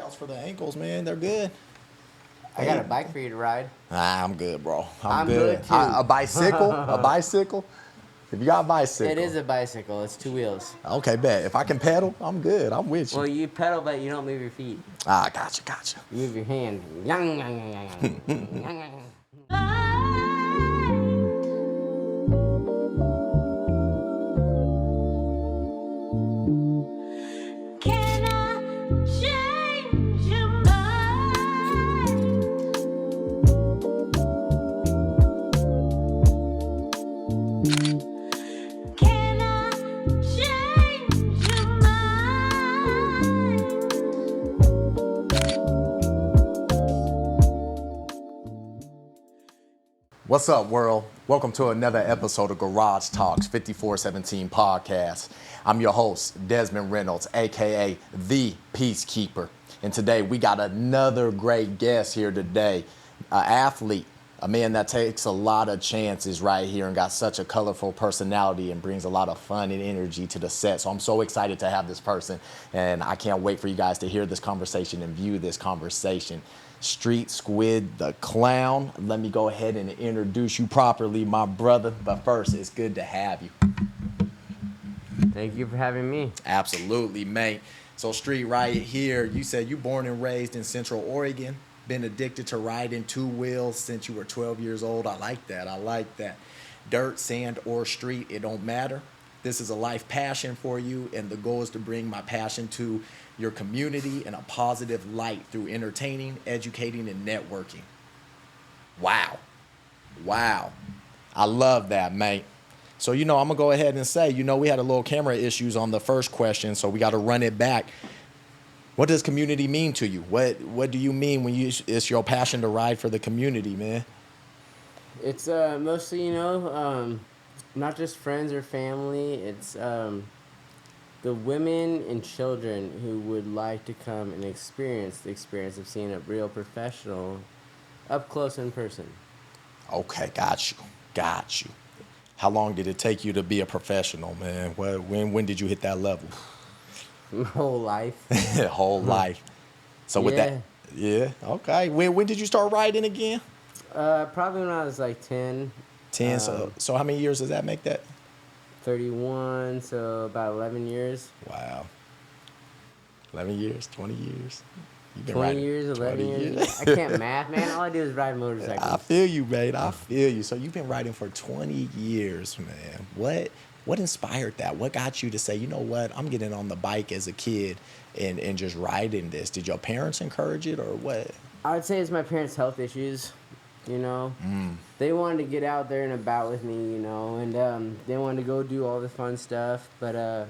workouts for the ankles, man. They're good. I got a bike for you to ride. I'm good, bro. I'm good too. A bicycle? A bicycle? If you got a bicycle. It is a bicycle. It's 2 wheels. Okay, bet. If I can pedal, I'm good. I'm with you. Well, you pedal, but you don't move your feet. Gotcha. You move your hand. Can I change your mind? Can I change your mind? What's up, world? Welcome to another episode of Garage Talks 5417 podcast. I'm your host, Desmond Reynolds, aka The Peacekeeper. And today we got another great guest here today, an athlete, a man that takes a lot of chances right here and got such a colorful personality and brings a lot of fun and energy to the set. So I'm so excited to have this person, and I can't wait for you guys to hear this conversation and view this conversation. Street Squid the Clown. Let me go ahead and introduce you properly, my brother. But first, it's good to have you. Thank you for having me. Absolutely, mate. So Street, right here, you said you born and raised in Central Oregon, been addicted to riding 2 wheels since you were 12 years old. I like that. Dirt, sand, or street, it don't matter. This is a life passion for you, and the goal is to bring my passion to your community in a positive light through entertaining, educating, and networking. Wow. I love that, mate. So, I'm going to go ahead and say, we had a little camera issues on the first question, so we got to run it back. What does community mean to you? What do you mean when it's your passion to ride for the community, man? It's mostly, not just friends or family. It's the women and children who would like to come and experience the experience of seeing a real professional up close in person. Okay, got you. How long did it take you to be a professional, man? When did you hit that level? My whole life. Whole life. So with that, yeah, okay. When did you start riding again? Probably when I was like 10. 10. So how many years does that make that? 31, so about 11 years. Wow. 11 years, 20 years. You've been 20 riding years, 11 20 years. I can't math, man. All I do is ride motorcycles. I feel you, mate. I feel you. So you've been riding for 20 years, man. What inspired that? What got you to say, you know what, I'm getting on the bike as a kid and just riding this? Did your parents encourage it or what? I would say it's my parents' health issues, They wanted to get out there and about with me, and they wanted to go do all the fun stuff. But,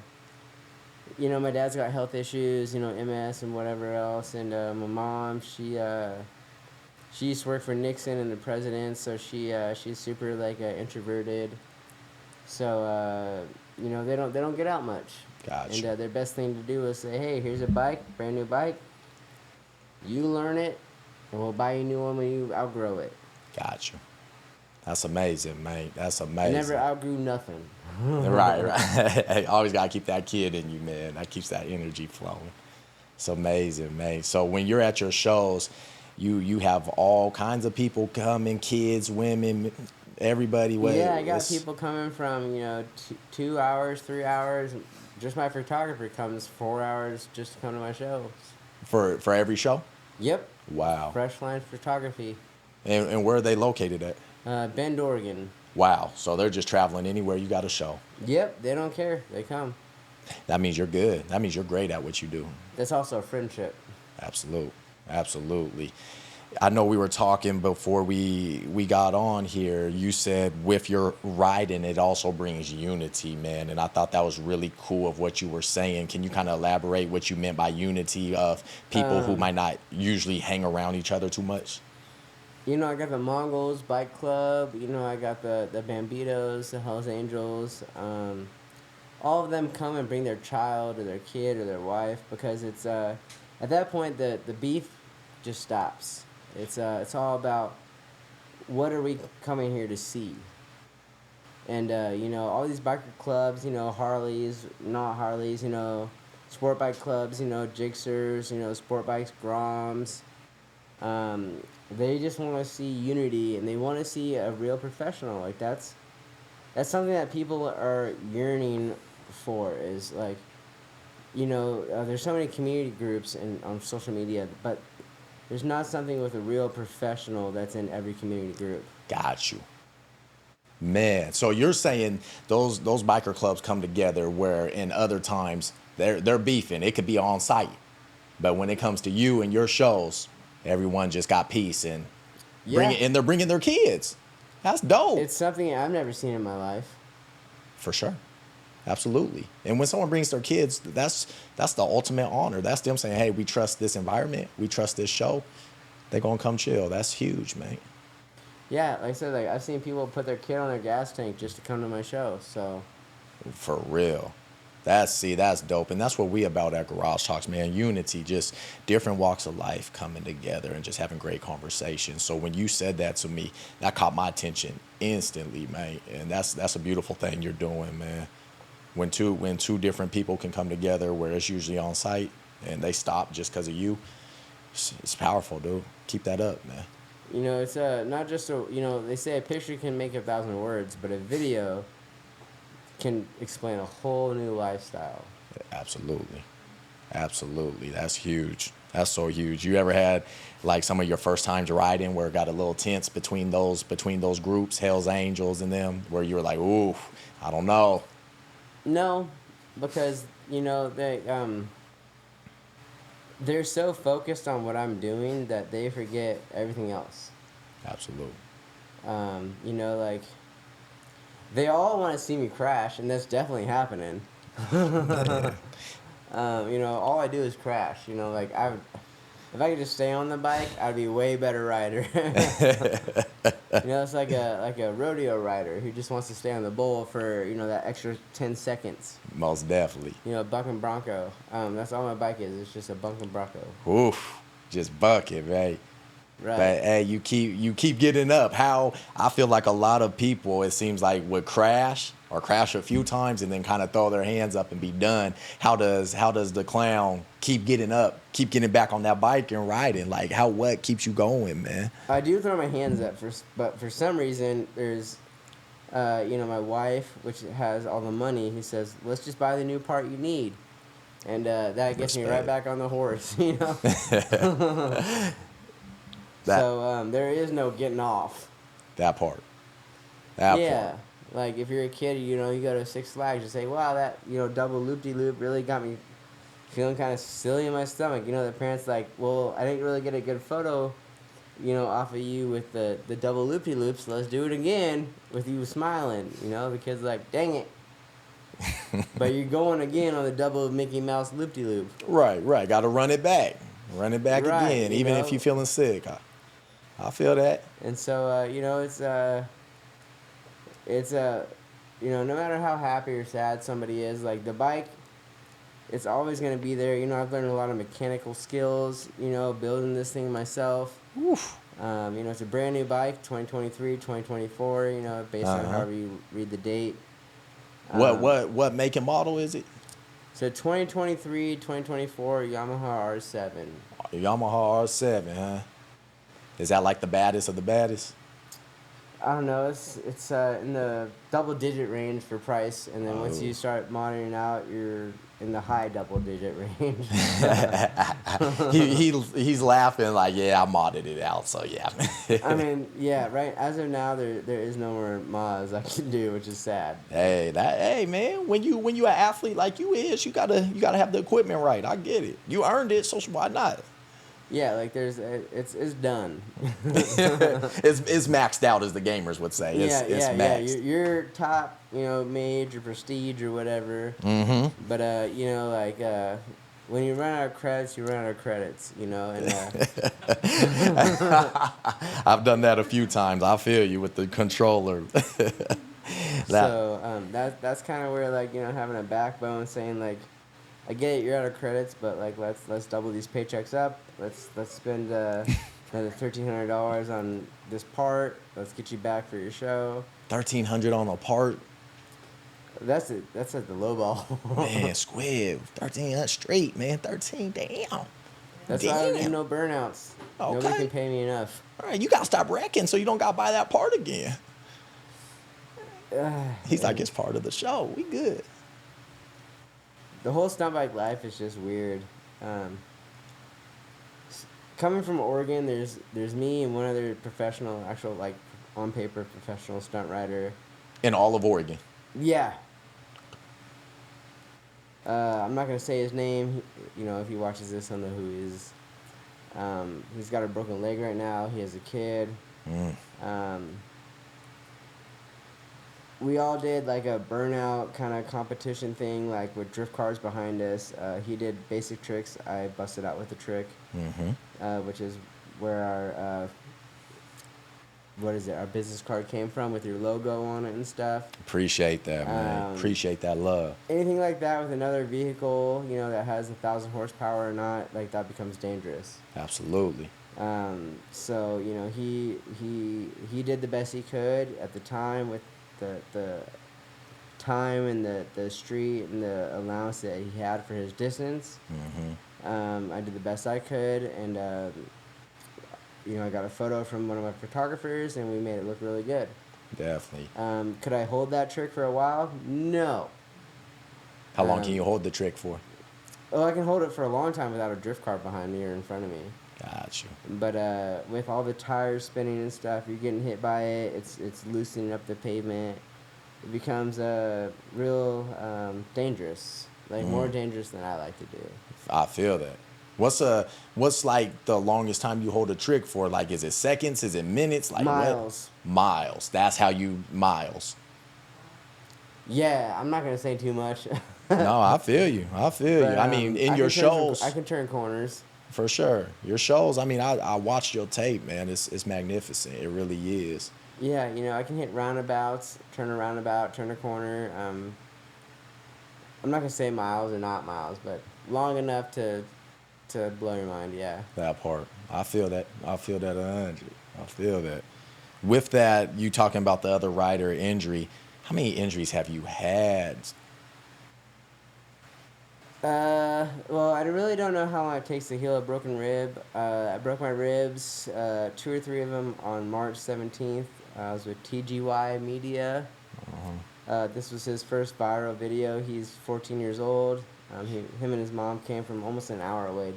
my dad's got health issues, MS and whatever else. And my mom, she used to work for Nixon and the president, so she's super, introverted. So, they don't get out much. Gotcha. And their best thing to do is say, hey, here's a bike, brand new bike. You learn it, and we'll buy you a new one when you outgrow it. Gotcha. That's amazing, mate. That's amazing. I never outgrew nothing. Right. Always got to keep that kid in you, man. That keeps that energy flowing. It's amazing, man. So when you're at your shows, you have all kinds of people coming, kids, women, everybody. Yeah, I got people coming from, 2 hours, 3 hours. Just my photographer comes 4 hours just to come to my shows. For every show? Yep. Wow. Fresh Line Photography. And where are they located at? Bend, Oregon. Wow. So they're just traveling anywhere you got a show. Yep, they don't care. They come. That means you're good. That means you're great at what you do. That's also a friendship. Absolutely. I know we were talking before we got on here. You said with your riding, it also brings unity, man. And I thought that was really cool of what you were saying. Can you kind of elaborate what you meant by unity of people who might not usually hang around each other too much? I got the Mongols Bike Club. I got the Bambitos, the Hells Angels. All of them come and bring their child or their kid or their wife because it's at that point the beef just stops. It's all about what are we coming here to see. And all these biker clubs, Harleys, not Harleys, sport bike clubs, Jixers, sport bikes, Groms. They just want to see unity, and they want to see a real professional. Like that's something that people are yearning for. Is like, there's so many community groups and on social media, but there's not something with a real professional that's in every community group. Got you. Man, so you're saying those biker clubs come together where in other times they're beefing. It could be on site. But when it comes to you and your shows, everyone just got peace and Yeah, they're bringing their kids. That's dope. it's something I've never seen in my life. For sure. Absolutely. And when someone brings their kids, that's the ultimate honor. That's them saying, "Hey, we trust this environment. We trust this show. They're going to come chill." That's huge, man. Yeah, like I said, like I've seen people put their kid on their gas tank just to come to my show. So For real. That's dope. And that's what we about at Garage Talks, man. Unity, just different walks of life coming together and just having great conversations. So when you said that to me, that caught my attention instantly, man. And that's a beautiful thing you're doing, man. When two different people can come together where it's usually on site and they stop just because of you, it's powerful, dude. Keep that up, man. it's not just they say a picture can make 1,000 words, but a video can explain a whole new lifestyle. Absolutely. Absolutely. That's huge. That's so huge. You ever had like some of your first times riding where it got a little tense between those groups, Hell's Angels and them, where you were like, "Ooh, I don't know." No, because they're so focused on what I'm doing that they forget everything else. Absolutely. Like they all want to see me crash, and that's definitely happening. All I do is crash. Like if I could just stay on the bike, I'd be a way better rider. It's like a rodeo rider who just wants to stay on the bull for that extra 10 seconds. Most definitely. Bucking Bronco. That's all my bike is. It's just a Bucking Bronco. Oof. Just bucket, right? Right. But hey, you keep getting up. How I feel like a lot of people, it seems like, would crash a few times and then kind of throw their hands up and be done. How does the clown keep getting up, keep getting back on that bike and riding? Like what keeps you going, man? I do throw my hands up but for some reason there's, my wife, which has all the money, who says, "Let's just buy the new part you need," and that gets me right Respect. back on the horse. So there is no getting off. That part. That Yeah. part. Like if you're a kid, you go to Six Flags, you say, "Wow, that double loop-de-loop really got me feeling kind of silly in my stomach." The parents like, "Well, I didn't really get a good photo, off of you with the double loop-de-loops. Let's do it again with you smiling." The kid's like, "Dang it!" But you're going again on the double Mickey Mouse loop-de-loop. Right. Got to run it back. Run it back Right, again, even if you're feeling sick. I feel that. And so it's no matter how happy or sad somebody is, like the bike, it's always going to be there. I've learned a lot of mechanical skills, building this thing myself. Oof. It's a brand new bike, 2023, 2024, based on however you read the date. What make and model is it? So 2023, 2024 Yamaha R7. Yamaha R7, huh? Is that like the baddest of the baddest? I don't know. It's in the double-digit range for price, and then once you start modding out, you're in the high double-digit range. He's laughing like, yeah, I modded it out, so yeah. I mean, yeah, right. As of now, there is no more mods I can do, which is sad. Hey man, when you an athlete like you is, you gotta have the equipment right. I get it. You earned it, so why not? Yeah, like it's done. It's maxed out, as the gamers would say. It's maxed. You're top, mage or prestige or whatever. Mm-hmm. But when you run out of credits, you run out of credits. And I've done that a few times. I feel you with the controller. So that's kind of where having a backbone, saying like, I get it, you're out of credits, but like let's double these paychecks up. Let's spend another $1,300 on this part. Let's get you back for your show. $1,300 on a part. That's it. That's at the low ball. Man, Squid, 13, that's straight, man. 13, damn. That's why I don't do Damn. no burnouts. Okay. Nobody can pay me enough. All right, you gotta stop wrecking so you don't gotta buy that part again. He's like, it's part of the show. We good. The whole stunt bike life is just weird. Coming from Oregon, there's me and one other professional, actual like on paper professional stunt rider. In all of Oregon. Yeah. I'm not gonna say his name. You know, if he watches this, he'll know who he is. He's got a broken leg right now. He has a kid. We all did like a burnout kind of competition thing, like with drift cars behind us. He did basic tricks. I busted out with a trick, which is where our our business card came from with your logo on it and stuff. Appreciate that, man. Appreciate that love. Anything like that with another vehicle, you know, that has 1,000 horsepower or not, like that becomes dangerous. Absolutely. So you know, he did the best he could at the time with the time and the street and the allowance that he had for his distance. I did the best I could, and you know, I got a photo from one of my photographers, and we made it look really good. Definitely. Could I hold that trick for a while? No. How long can you hold the trick for? Well, I can hold it for a long time without a drift car behind me or in front of me. Got you. But with all the tires spinning and stuff, you're getting hit by it. It's loosening up the pavement. It becomes real dangerous, like more dangerous than I like to do. I feel that. What's like the longest time you hold a trick for? Like, is it seconds? Is it minutes? Like Miles. What? Miles. That's how you miles. Yeah, I'm not gonna say too much. No, I feel you. I feel you. But, I mean, in I your can turn shows, I can turn corners. for sure. Your shows. I mean, I watched your tape, man. It's magnificent. It really is. Yeah, you know, I can hit roundabouts, turn a roundabout, turn a corner. I'm not gonna say miles or not miles, but long enough to blow your mind. Yeah. That part. I feel that. I feel that 100. I feel that. With that, you talking about the other rider injury. How many injuries have you had? Well, I really don't know how long it takes to heal a broken rib. I broke my ribs, 2 or 3 of them on March 17th. I was with TGY Media. This was his first viral video. He's 14 years old. Him and his mom came from almost an hour away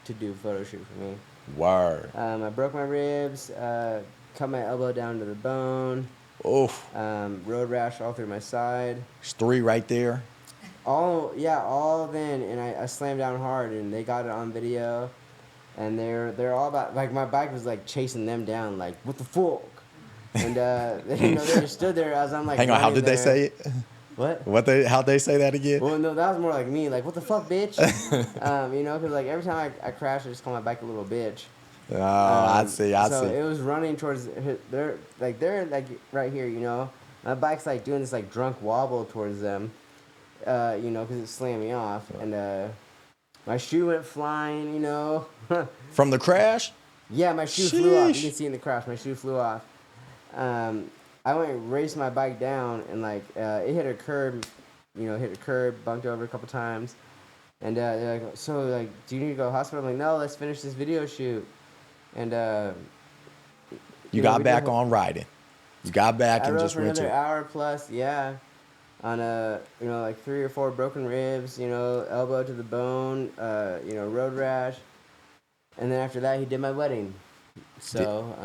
to do a photo shoot for me. Word. I broke my ribs, cut my elbow down to the bone. Oof. Road rash all through my side. There's 3 right there. All of in, and I slammed down hard, and they got it on video, and they're all about, like, my bike was like chasing them down, like, what the fuck, and you know, they just stood there as I'm like, Hang on, how did they there. say it? What? How'd they say that again? Well, no, that was more like me, like, what the fuck, bitch. You know, because like every time I crash, I just call my bike a little bitch. Oh, I see. So it was running towards they're like right here, you know. My bike's like doing this like drunk wobble towards them. You know, because it slammed me off, and my shoe went flying, you know. From the crash? Yeah, my shoe flew off. You Sheesh. can see in the crash, my shoe flew off. I went and raced my bike down, and like it hit a curb, you know, bumped over a couple times, and they're like, so like, do you need to go to the hospital? I'm like, no, let's finish this video shoot, and You know, got we back did- on riding. You got back I and rode just for went another to. hour plus, yeah. On you know, like 3 or 4 broken ribs, you know, elbow to the bone, you know, road rash, and then after that he did my wedding. So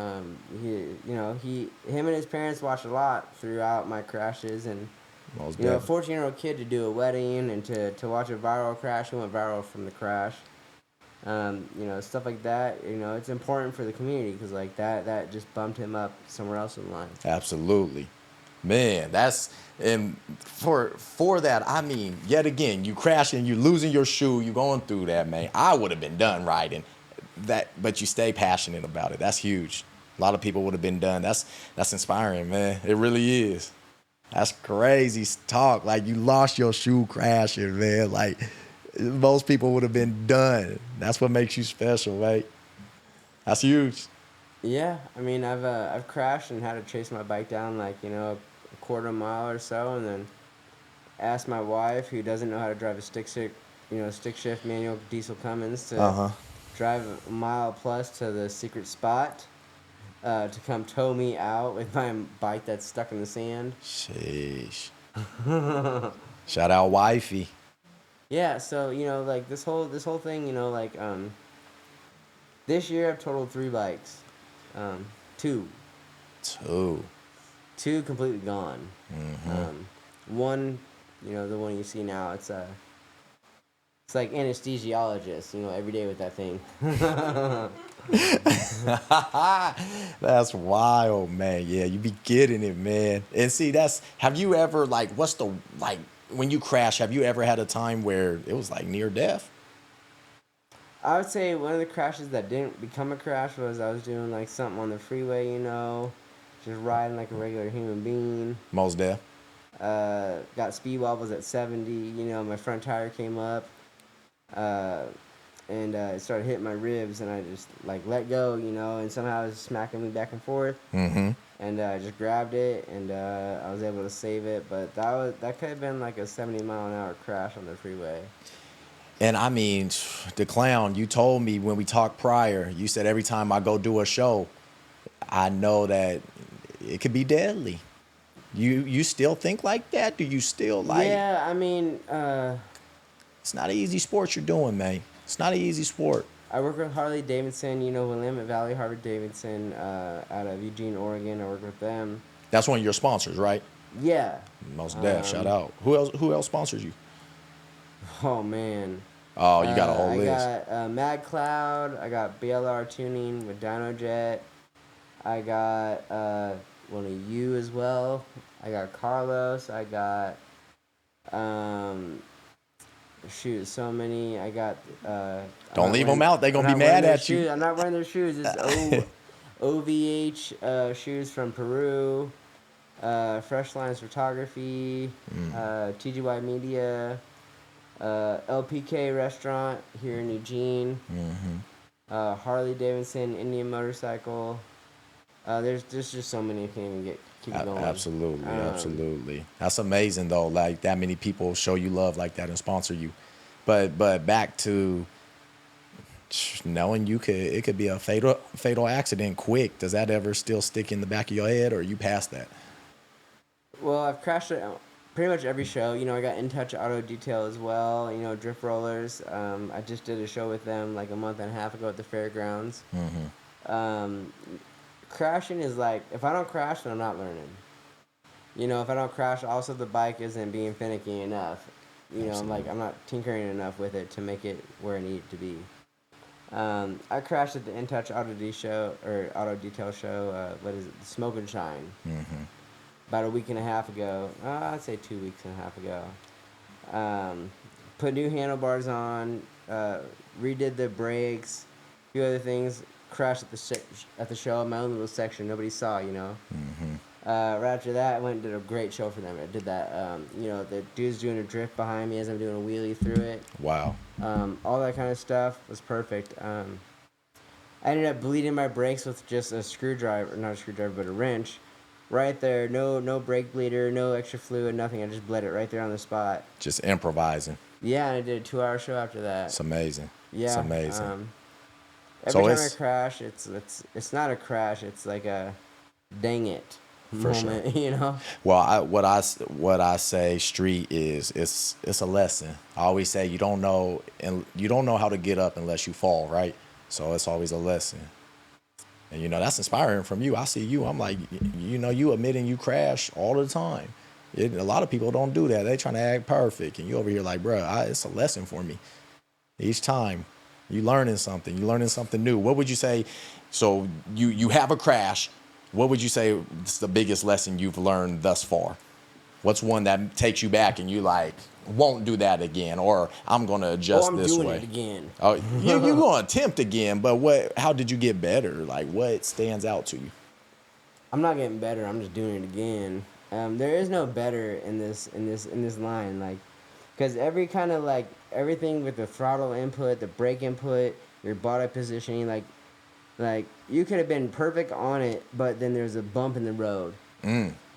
him and his parents watched a lot throughout my crashes, and Most you know, a definitely. 14-year-old kid to do a wedding and to watch a viral crash, who went viral from the crash. You know, stuff like that. You know, it's important for the community because like that just bumped him up somewhere else in line. Absolutely. Man, that's and for that, I mean, yet again, you crashing, you losing your shoe, you going through that, man. I would have been done riding that, but you stay passionate about it. That's huge. A lot of people would have been done. That's inspiring, man. It really is. That's crazy talk. Like, you lost your shoe crashing, man. Like, most people would have been done. That's what makes you special, right? That's huge. Yeah, I mean, I've crashed and had to chase my bike down like, you know, a quarter mile or so, and then asked my wife, who doesn't know how to drive a stick shift manual diesel Cummins, to Uh-huh. drive a mile plus to the secret spot, to come tow me out with my bike that's stuck in the sand. Sheesh. Shout out wifey. Yeah, so like this whole thing, this year I've totaled 3 bikes, two, Two. two completely gone. Mm-hmm. One, the one you see now, it's like anesthesiologist, every day with that thing. That's wild, man. Yeah, you be getting it, man. And see, have you ever, like, when you crash, have you ever had a time where it was like near death? I would say one of the crashes that didn't become a crash was I was doing like something on the freeway, just riding like a regular human being. Most death. Got speed wobbles at 70. My front tire came up, and it started hitting my ribs, and I just like let go, and somehow it was smacking me back and forth. Mm-hmm. And I just grabbed it, and I was able to save it. But that could have been like a 70-mile-an-hour crash on the freeway. And I mean, the clown, you told me when we talked prior, you said every time I go do a show, I know that it could be deadly. You still think like that? Do you still like? Yeah, I mean, It's not an easy sport you're doing, man. It's not an easy sport. I work with Harley Davidson, Willamette Valley Harley Davidson, out of Eugene, Oregon. I work with them. That's one of your sponsors, right? Yeah. Most deaf. Shout out. Who else sponsors you? Oh man. Oh, you got a whole I list. got Mad Cloud. I got BLR tuning with DynoJet. I got one of you as well. I got Carlos. I got so many. I got Don't leave them out. They gonna be mad at you. I'm not wearing their shoes. It's OVH shoes from Peru. Fresh Lines Photography. TGY Media. LPK Restaurant here in Eugene. Mm-hmm. Harley Davidson Indian Motorcycle. There's just so many I can't even keep going. Absolutely. That's amazing though. Like that many people show you love like that and sponsor you. But back to knowing it could be a fatal accident quick. Does that ever still stick in the back of your head, or are you past that? Well, I've crashed at pretty much every show. I got In Touch Auto Detail as well. Drift Rollers. I just did a show with them like a month and a half ago at the fairgrounds. Mm-hmm. Crashing is like, if I don't crash, then I'm not learning. If I don't crash, also the bike isn't being finicky enough. I'm not tinkering enough with it to make it where it needs to be. I crashed at the In Touch Auto Detail show. What is it? The Smoke and Shine. Mm-hmm. About a week and a half ago. I'd say 2 weeks and a half ago. Put new handlebars on. Redid the brakes. A few other things. Crashed at the show in my own little section. Nobody saw. Mm-hmm. Right after that, I went and did a great show for them. I did that. The dude's doing a drift behind me as I'm doing a wheelie through it. Wow. All that kind of stuff was perfect. I ended up bleeding my brakes with just a screwdriver, not a screwdriver, but a wrench. Right there, no brake bleeder, no extra fluid, nothing. I just bled it right there on the spot. Just improvising. Yeah, and I did a 2-hour show after that. It's amazing. Yeah, It's amazing. Every time I crash, it's not a crash. It's like a dang it For moment, sure. Well, what I say street is it's a lesson. I always say you don't know how to get up unless you fall, right? So it's always a lesson. And that's inspiring from you. I see you. I'm like, you admitting you crash all the time. A lot of people don't do that. They trying to act perfect, and you over here like, bruh, it's a lesson for me. Each time, you learning something. You learning something new. What would you say? So you have a crash. What would you say is the biggest lesson you've learned thus far? What's one that takes you back and you like won't do that again, or I'm gonna adjust this way? I'm doing it again. Oh, you're gonna attempt again, but how did you get better? Like what stands out to you? I'm not getting better. I'm just doing it again. There is no better in this line, like, because every kind of like everything with the throttle input, the brake input, your body positioning, like you could have been perfect on it, but then there's a bump in the road.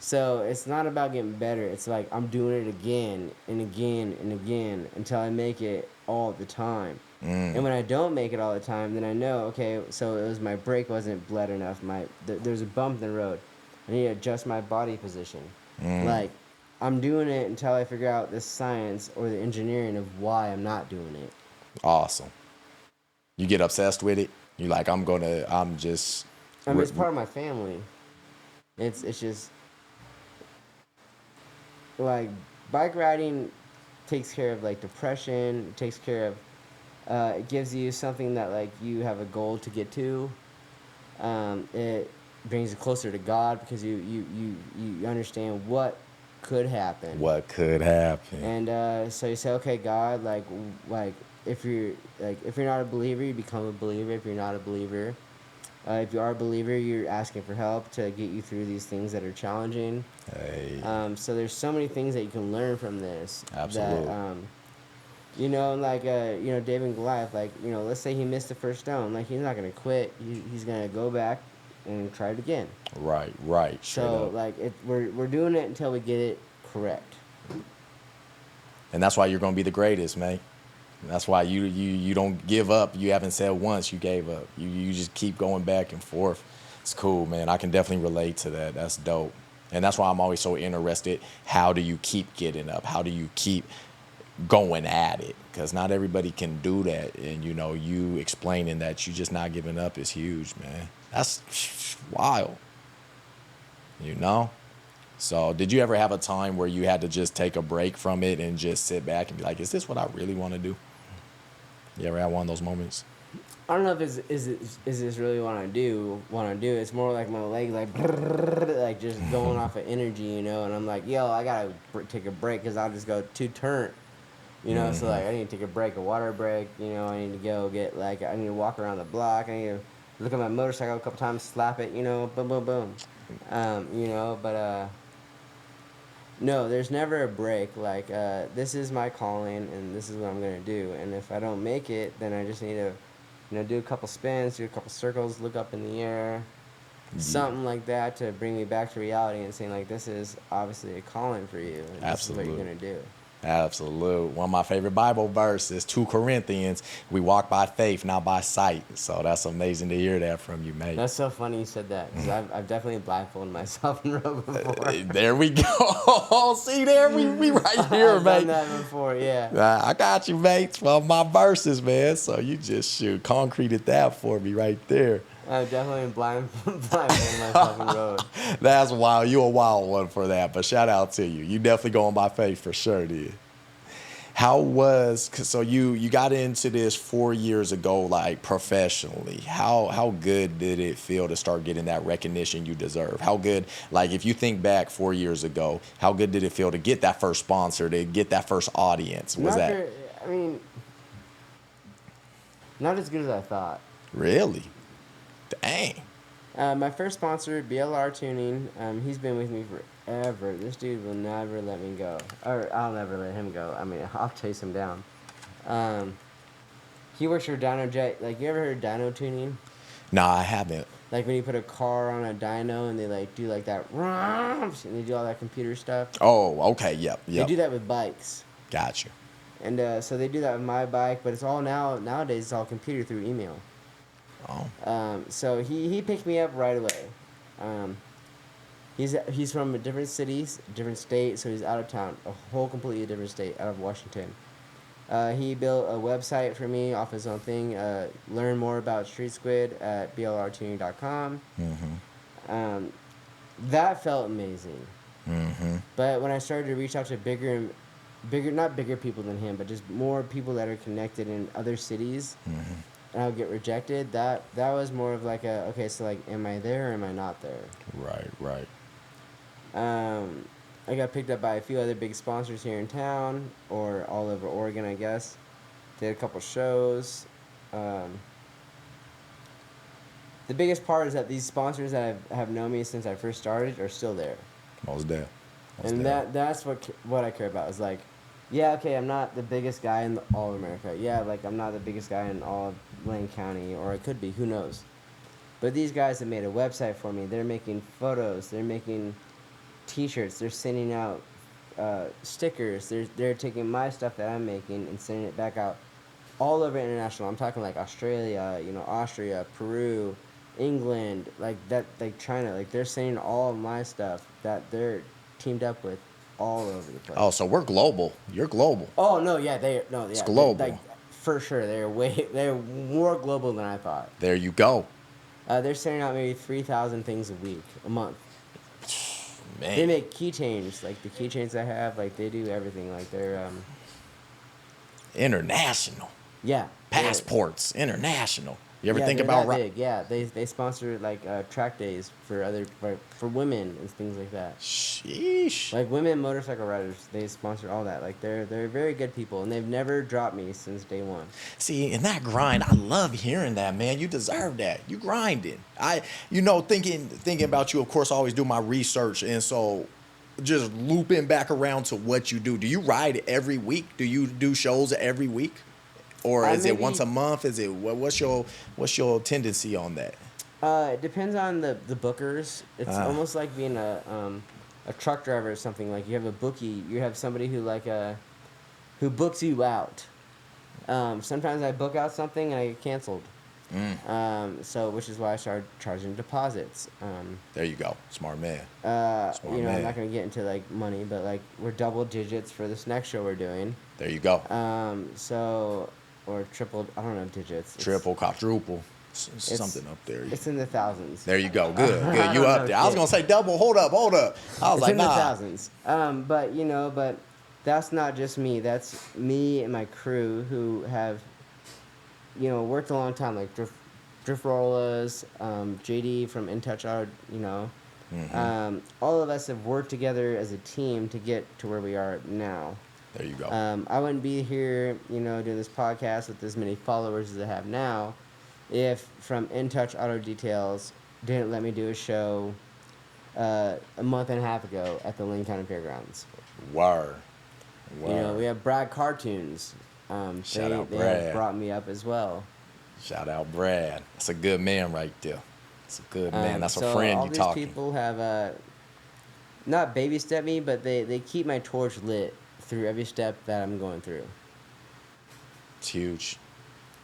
So it's not about getting better. It's like I'm doing it again and again and again until I make it all the time. And when I don't make it all the time, then I know, okay, so it was my brake wasn't bled enough. There's a bump in the road. I need to adjust my body position. Like I'm doing it until I figure out the science or the engineering of why I'm not doing it. Awesome. You get obsessed with it. You like, I'm just. I mean, it's part of my family. It's just like bike riding takes care of like depression. It takes care of it gives you something that like you have a goal to get to. It brings you closer to God because you understand what could happen. What could happen? And so you say, okay, God, like if you're not a believer, you become a believer. If you're not a believer, if you are a believer, you're asking for help to get you through these things that are challenging. Hey. So there's so many things that you can learn from this. Absolutely. That, like David and Goliath. Like let's say he missed the first stone. Like he's not gonna quit. He's gonna go back and try it again. Right. Straight So up. like we're doing it until we get it correct. And that's why you're gonna be the greatest, man. That's why you don't give up. You haven't said once you gave up. You just keep going back and forth. It's cool, man. I can definitely relate to that. That's dope. And that's why I'm always so interested. How do you keep getting up? How do you keep going at it? Because not everybody can do that. And you explaining that you just not giving up is huge, man. That's wild. So did you ever have a time where you had to just take a break from it and just sit back and be like, is this what I really want to do? You ever had one of those moments? I don't know if is this really what I do. It's more like my leg like just going off of energy, And I'm like, yo, I gotta take a break because I'll just go too turnt. So like I need to take a break, a water break. I need to go get I need to walk around the block. I need to look at my motorcycle a couple times, slap it, boom, boom, boom. But no, there's never a break. Like this is my calling, and this is what I'm gonna do. And if I don't make it, then I just need to, do a couple spins, do a couple circles, look up in the air, something like that to bring me back to reality and saying like this is obviously a calling for you, and this is what you're gonna do. Absolute. One of my favorite Bible verses, 2 Corinthians, we walk by faith, not by sight. So that's amazing to hear that from you, mate. That's so funny you said that, because I've definitely blindfolded myself in row before. There we go. See there, we right here, I've mate. done that before, yeah. I got you, mate. Well, my verses, man. So you just concreted that for me right there. I've definitely blindfolded myself in road. That's wild. You a wild one for that, but shout out to you. You definitely going by faith for sure, dude. So you got into this 4 years ago, like professionally. How good did it feel to start getting that recognition you deserve? How good, like if you think back 4 years ago, how good did it feel to get that first sponsor, to get that first audience? Not as good as I thought. Really? Dang. My first sponsor, BLR Tuning, he's been with me forever. This dude will never let me go. Or I'll never let him go. I mean, I'll chase him down. He works for Dyno Jet. Like, you ever heard of dyno tuning? No, I haven't. Like when you put a car on a dyno and they like do like that, and they do all that computer stuff. Oh, okay. Yep. They do that with bikes. Gotcha. And so they do that with my bike, but it's all nowadays it's all computer through email. Oh. So he picked me up right away. He's from a different city, different state, so he's out of town, a whole completely different state, out of Washington. He built a website for me off his own thing. Learn more about Street Squid at blrtuning.com. Mm-hmm. That felt amazing. Mm-hmm. But when I started to reach out to bigger, not bigger people than him, but just more people that are connected in other cities, Mm-hmm. and I'll get rejected, that was more of like okay, so like, am I there or am I not there? Right. I got picked up by a few other big sponsors here in town, or all over Oregon, I guess. Did a couple shows. The biggest part is that these sponsors that have known me since I first started are still there. Most there. And that's what I care about. Is like, yeah, okay, I'm not the biggest guy in all of America. Yeah, like I'm not the biggest guy in all of Lane County, or I could be, who knows. But these guys have made a website for me. They're making photos. They're making T-shirts. They're sending out stickers. They're taking my stuff that I'm making and sending it back out all over international. I'm talking like Australia, Austria, Peru, England, like that, like China. Like they're sending all of my stuff that they're teamed up with all over the place. Oh, so we're global. You're global. Oh no, yeah, It's global. like for sure, they're more global than I thought. There you go. They're sending out maybe 3,000 things a month. Man. They make keychains, like the keychains I have, like they do everything. Like they're International. yeah. Passports. International. You ever Yeah, think they're about that big. Yeah, they sponsor like track days for women and things like that. Sheesh. Like women motorcycle riders, they sponsor all that. Like they're very good people, and they've never dropped me since day one. See, in that grind, I love hearing that, man. You deserve that. You grinding. Thinking about you, of course, I always do my research, and so just looping back around to what you do. Do you ride every week? Do you do shows every week? Or is it once a month? Is it what's your tendency on that? It depends on the bookers. It's almost like being a truck driver or something. Like you have a bookie, you have somebody who books you out. Sometimes I book out something and I get canceled. So which is why I started charging deposits. There you go, smart man. I'm man. not gonna get into like money, but like we're double digits for this next show we're doing. There you go. Or triple, I don't know digits. Triple, quadruple, something up there. It's in the thousands. There you go. Good. You don't up know there. I was shit. gonna say double. Hold up. I was It's like, in the nah. thousands. But that's not just me. That's me and my crew who have, worked a long time. Like Drift Rollas, JD from In Touch Art. All of us have worked together as a team to get to where we are now. There you go. I wouldn't be here, doing this podcast with as many followers as I have now, if from In Touch Auto Details didn't let me do a show a month and a half ago at the Lane County Fairgrounds. Word. We have Brad Cartoons. Shout out they Brad. have brought me up as well. Shout out Brad. That's a good man right there. That's a good man. That's a friend all you these talking. people have not baby step me, but they keep my torch lit through every step that I'm going through. It's huge.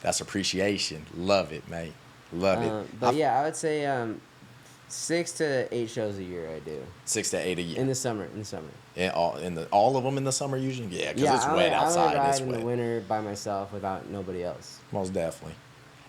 That's appreciation. Love it, mate. Love it. But yeah, I would say 6 to 8 shows a year I do. 6 to 8 a year. In the summer. All of them in the summer usually. Yeah, because it's wet outside. I only ride It's in wet. the winter by myself without nobody else. Most definitely.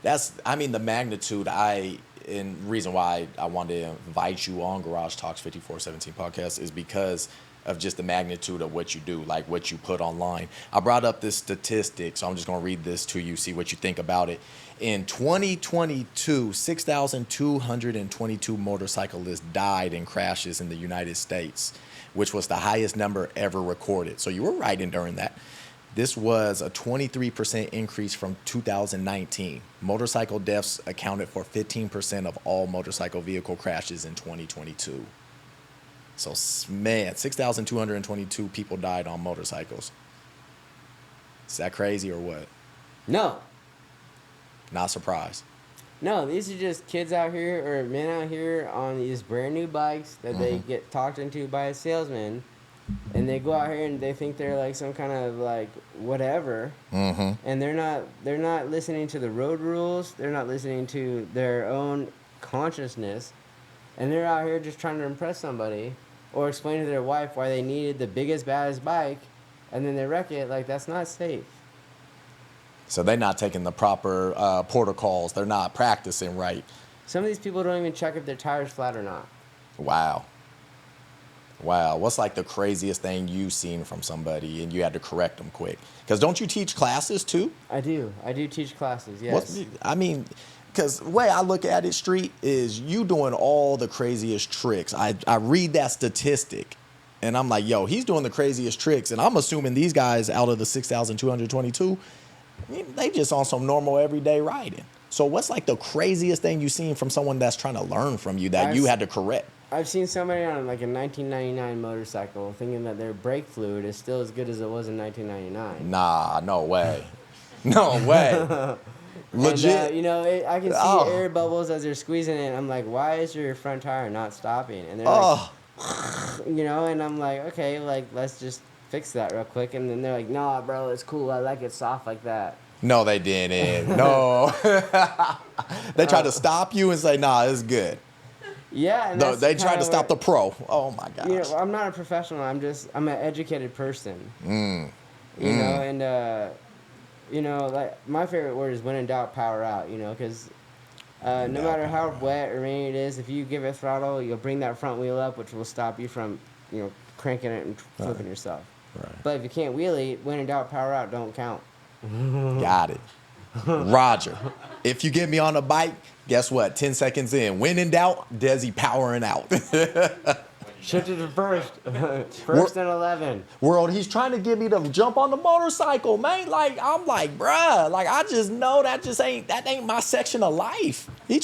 The magnitude and reason why I wanted to invite you on Garage Talks 5417 podcast is because of just the magnitude of what you do, like what you put online. I brought up this statistic, so I'm just going to read this to you, see what you think about it. In 2022, 6,222 motorcyclists died in crashes in the United States, which was the highest number ever recorded. So you were riding during that. This was a 23% increase from 2019. Motorcycle deaths accounted for 15% of all motorcycle vehicle crashes in 2022. So, man, 6,222 people died on motorcycles. Is that crazy or what? No. Not surprised. No, these are just kids out here or men out here on these brand new bikes that they get talked into by a salesman. And they go out here and they think they're like some kind of like whatever. And they're not listening to the road rules. They're not listening to their own consciousness. And they're out here just trying to impress somebody or explain to their wife why they needed the biggest, baddest bike, and then they wreck it. Like, that's not safe. So they're not taking the proper protocols. They're not practicing right. Some of these people don't even check if their tire's flat or not. Wow. What's like the craziest thing you've seen from somebody and you had to correct them quick? Because don't you teach classes too? I do teach classes, yes. Because the way I look at it, Street, is you doing all the craziest tricks. I read that statistic, and I'm like, yo, he's doing the craziest tricks. And I'm assuming these guys, out of the 6,222, they just on some normal everyday riding. So what's like the craziest thing you've seen from someone that's trying to learn from you that you had to correct? I've seen somebody on like a 1999 motorcycle thinking that their brake fluid is still as good as it was in 1999. Nah, no way. No way. Legit. And, I can see air bubbles as they're squeezing it. I'm like, why is your front tire not stopping? And they're like, you know, and I'm like, okay, like let's just fix that real quick. And then they're like, nah, bro, it's cool. I like it soft like that. No, they didn't. No. They tried to stop you and say, nah, it's good. Yeah, and No, that's they tried kind to of stop the pro. Oh my gosh. You know, I'm not a professional. I'm an educated person. You know, and you know, like my favorite word is when in doubt, power out. You know, because no Doubt, matter how power out. wet or rainy it is, if you give it throttle, you'll bring that front wheel up, which will stop you from, you know, cranking it and flipping yourself. Right. But if you can't wheelie, when in doubt, power out don't count. Got it. Roger. If you get me on a bike, guess what? 10 seconds in. When in doubt, Desi powering out. Shift it to first. First and 11. World, he's trying to get me to jump on the motorcycle, man. Like, I'm like, bruh, like, I just know that ain't my section of life. You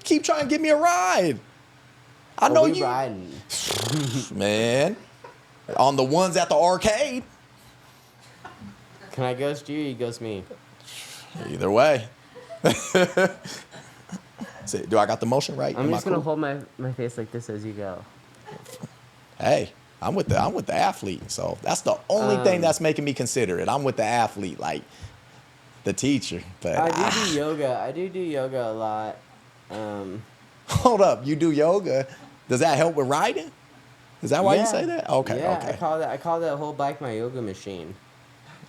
keep trying to give me a ride. I know we you. riding. Man. On the ones at the arcade. Can I ghost you or you ghost me? Either way. See, do I got the motion right? I'm Am I just going to cool? hold my face like this as you go. Hey, I'm with the athlete. So that's the only thing that's making me consider it. I'm with the athlete, like the teacher. But I do yoga. I do yoga a lot. hold up, you do yoga? Does that help with riding? Is that why you Yeah. say that? Okay, Yeah, okay. I call that whole bike my yoga machine.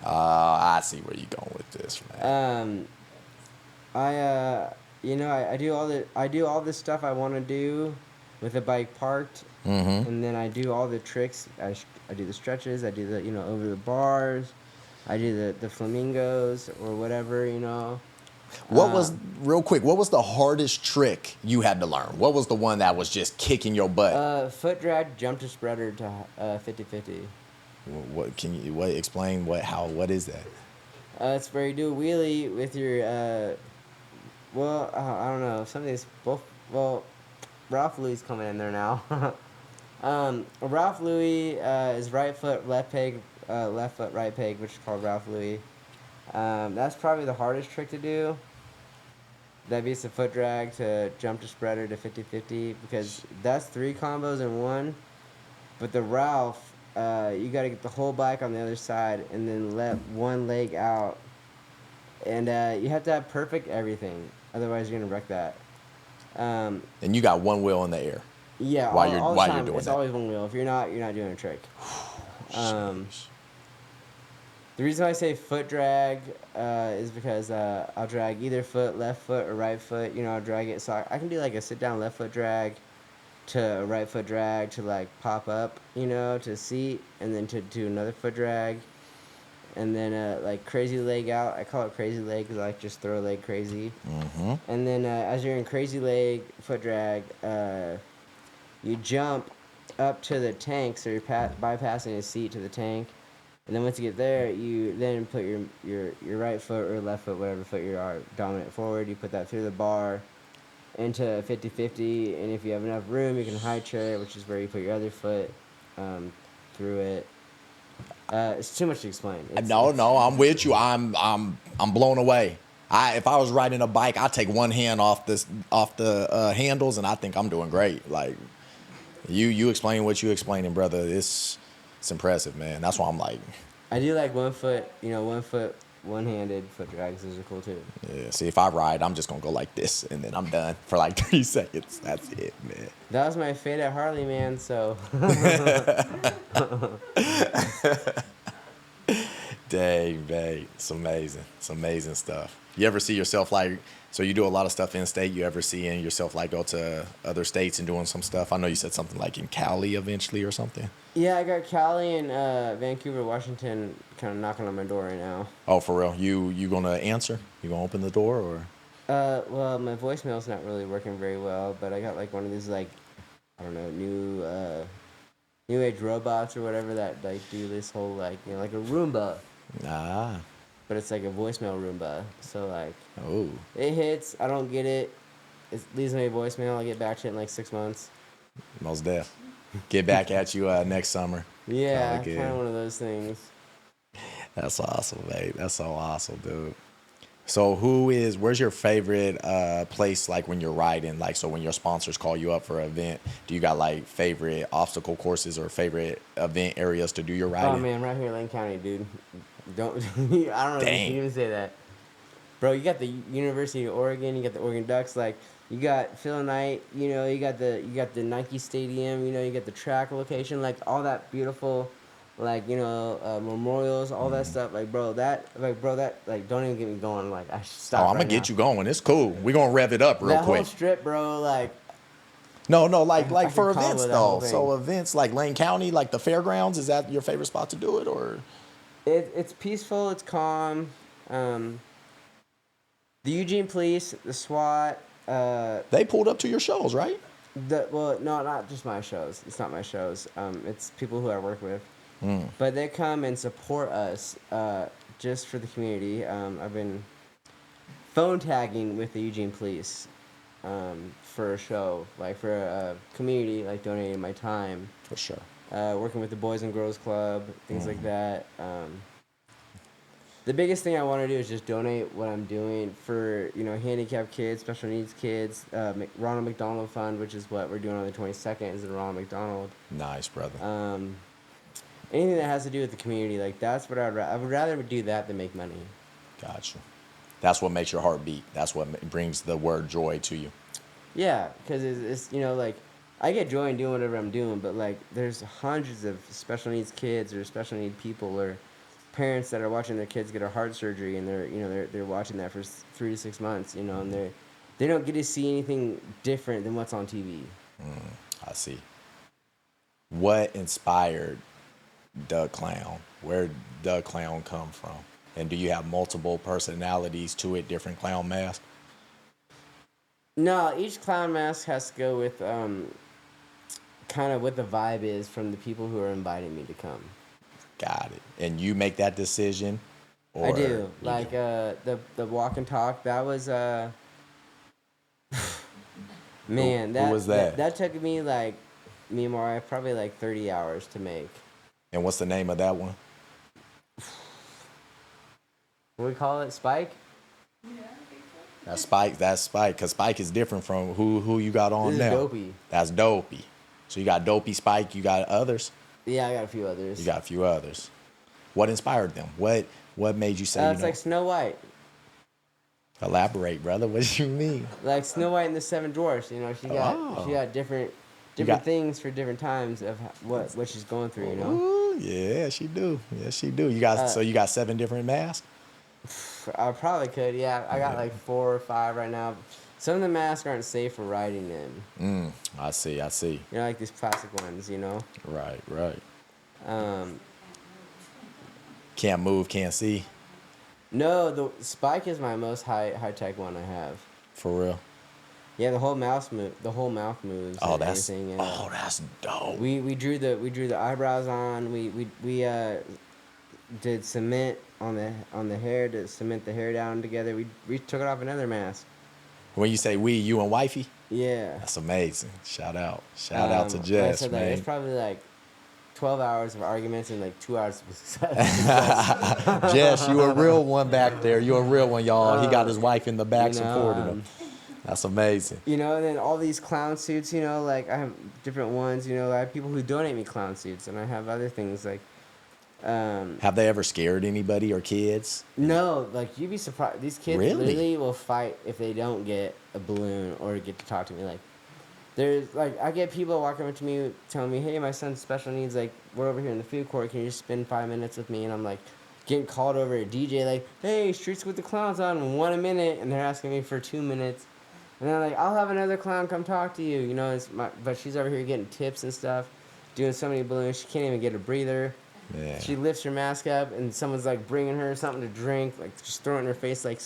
I see where you're going with this, man. You know, I do all the stuff I want to do with the bike parked, and then I do all the tricks. I do the stretches. I do the, you know, over the bars. I do the flamingos or whatever, you know. What was the hardest trick you had to learn? What was the one that was just kicking your butt? Foot drag, jump to spreader to 50-50. Explain what is that? It's where you do a wheelie with your, I don't know. Some of these, Ralph Louis coming in there now. Ralph Louis is right foot, left peg, left foot, right peg, which is called Ralph Louis. That's probably the hardest trick to do. That beats the foot drag to jump to spreader to 50-50 because that's 3 combos in one. But the Ralph, you got to get the whole bike on the other side and then let one leg out. And you have to have perfect everything. Otherwise, you're going to wreck that. And you got one wheel in the air. Yeah, while all the you're time, doing it's that. always one wheel. If you're not doing a trick. Jeez. The reason I say foot drag is because I'll drag either foot, left foot, or right foot. You know, I'll drag it. So I can do like a sit-down left foot drag to a right foot drag to like pop up, you know, to seat, and then to do another foot drag. And then like crazy leg out. I call it crazy leg because I like just throw a leg crazy. Mm-hmm. And then as you're in crazy leg foot drag, you jump up to the tank, so you're bypassing a seat to the tank. And then once you get there, you then put your right foot or left foot, whatever foot you are dominant forward, you put that through the bar into 50-50. And if you have enough room, you can high chair, which is where you put your other foot through it. It's too much to explain. No, I'm with you. I'm blown away. If I was riding a bike, I'd take one hand off the handles, and I think I'm doing great. Like you explain what you explaining, brother. It's impressive, man. That's why I'm like. I do like 1 foot, one-handed foot drags. Those are cool too. Yeah. See, if I ride, I'm just gonna go like this, and then I'm done for like 3 seconds. That's it, man. That was my fate at Harley, man. So. Dang, babe. It's amazing. It's amazing stuff. You ever see yourself like, so you do a lot of stuff in state, you ever see in yourself like go to other states and doing some stuff? I know you said something like in Cali eventually or something. Yeah, I got Cali and Vancouver, Washington kind of knocking on my door right now. Oh, for real? You gonna answer? You gonna open the door or? Well, my voicemail's not really working very well, but I got like one of these like, I don't know, new age robots or whatever that like do this whole like, you know, like a Roomba. Ah. But it's like a voicemail Roomba. So like, Oh. it hits, I don't get it. It leaves me a voicemail. I get back to it in like 6 months. Most def. Get back at you next summer. Yeah, Oh, good. kind of one of those things. That's awesome, babe. That's so awesome, dude. So where's your favorite place like when you're riding? Like so when your sponsors call you up for an event, do you got like favorite obstacle courses or favorite event areas to do your Oh riding? man, right here in Lane County, dude. Don't I don't know if you Dang. can even say that. Bro, you got the University of Oregon, you got the Oregon Ducks, like you got Phil Knight, you know, you got the Nike Stadium, you know, you got the track location, like all that beautiful, like you know, memorials, all that stuff. Like bro, that like don't even get me going. Like I should Oh, stop I'm right gonna now. get you going. It's cool. We're gonna rev it up real That whole quick. strip, bro, like No, I like could for combo events that whole though. So thing. events like Lane County, like the fairgrounds, is that your favorite spot to do it or it's peaceful, it's calm. Um, the Eugene Police, the SWAT, they pulled up to your shows, right? well, no, not just my shows. It's not my shows. It's people who I work with. Mm. But they come and support us just for the community. I've been phone tagging with the Eugene Police for a show, like for a community, like donating my time, For sure. working with the Boys and Girls Club, things like that. The biggest thing I want to do is just donate what I'm doing for handicapped kids, special needs kids. Ronald McDonald Fund, which is what we're doing on the 22nd, is the Ronald McDonald. Nice, brother. Anything that has to do with the community, like that's what I would rather do that than make money. Gotcha. That's what makes your heart beat. That's what brings the word joy to you. Yeah, because it's like I get joy in doing whatever I'm doing, but like there's hundreds of special needs kids or special need people or parents that are watching their kids get a heart surgery and they're watching that for 3 to 6 months, and they don't get to see anything different than what's on TV. I see. What inspired Doug Clown? Where did Doug Clown come from? And do you have multiple personalities to it, different clown masks? No, each clown mask has to go with kind of what the vibe is from the people who are inviting me to come. Got it. And you make that decision? Or I do. you Like do? the walk and talk, that was man, Who was that? that took me like me and my wife probably like 30 hours to make. And what's the name of that one? What do we call it? Spike? That's Spike. That's Spike. Because Spike is different from who you got on This is now. Dopey. That's Dopey. So you got Dopey, Spike. You got others. Yeah, I got a few others. You got a few others. What inspired them? What made you say? It's like Snow White. Elaborate, brother. What do you mean? Like Snow White and the Seven Dwarfs. She got different got- things for different times of what she's going through. Ooh, yeah, she do. Yeah, she do. You got so you got 7 different masks. I probably could. Yeah, I got like 4 or 5 right now. Some of the masks aren't safe for riding in. I see. Like these plastic ones. Right. Um, Can't move, can't see. no, the Spike is my most high tech one I have. For real. Yeah, the whole mouth moves. Oh, and that's everything. And, that's dope. we drew the eyebrows on. We did cement on the hair to cement the hair down together. We took it off another mask. When you say we, you and wifey, Yeah. that's amazing. Shout out to Jess, like I said, man. it's probably like 12 hours of arguments and like 2 hours of success. Jess, you a real one back there. You a real one, y'all. He got his wife in the back you know, supporting him. That's amazing. And then all these clown suits, like I have different ones, I have people who donate me clown suits, and I have other things like, Have they ever scared anybody or kids? no, like you'd be surprised. These kids Really? literally will fight if they don't get a balloon or get to talk to me. Like, there's like I get people walking up to me telling me, "Hey, my son's special needs. Like, we're over here in the food court. Can you just spend 5 minutes with me?" And I'm like, getting called over a DJ, like, "Hey, Streets with the Clowns on in 1 minute," and they're asking me for 2 minutes. And they're like, "I'll have another clown come talk to you," but she's over here getting tips and stuff, doing so many balloons, she can't even get a breather. Yeah. She lifts her mask up, and someone's like bringing her something to drink, like just throwing it in her face, like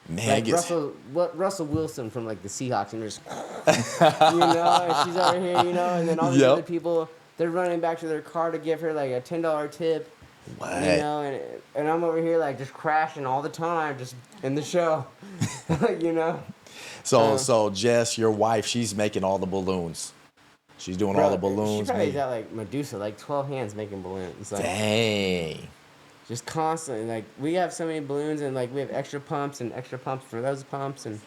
Man, Russell Wilson from like the Seahawks, and just and she's over here, and then all these other people, they're running back to their car to give her like a $10 tip. What? And I'm over here like just crashing all the time, just in the show, So Jess, your wife, she's making all the balloons. She's doing all the balloons. She probably got like Medusa, like 12 hands making balloons. Like, Dang. just constantly. Like we have so many balloons, and like we have extra pumps for those pumps, and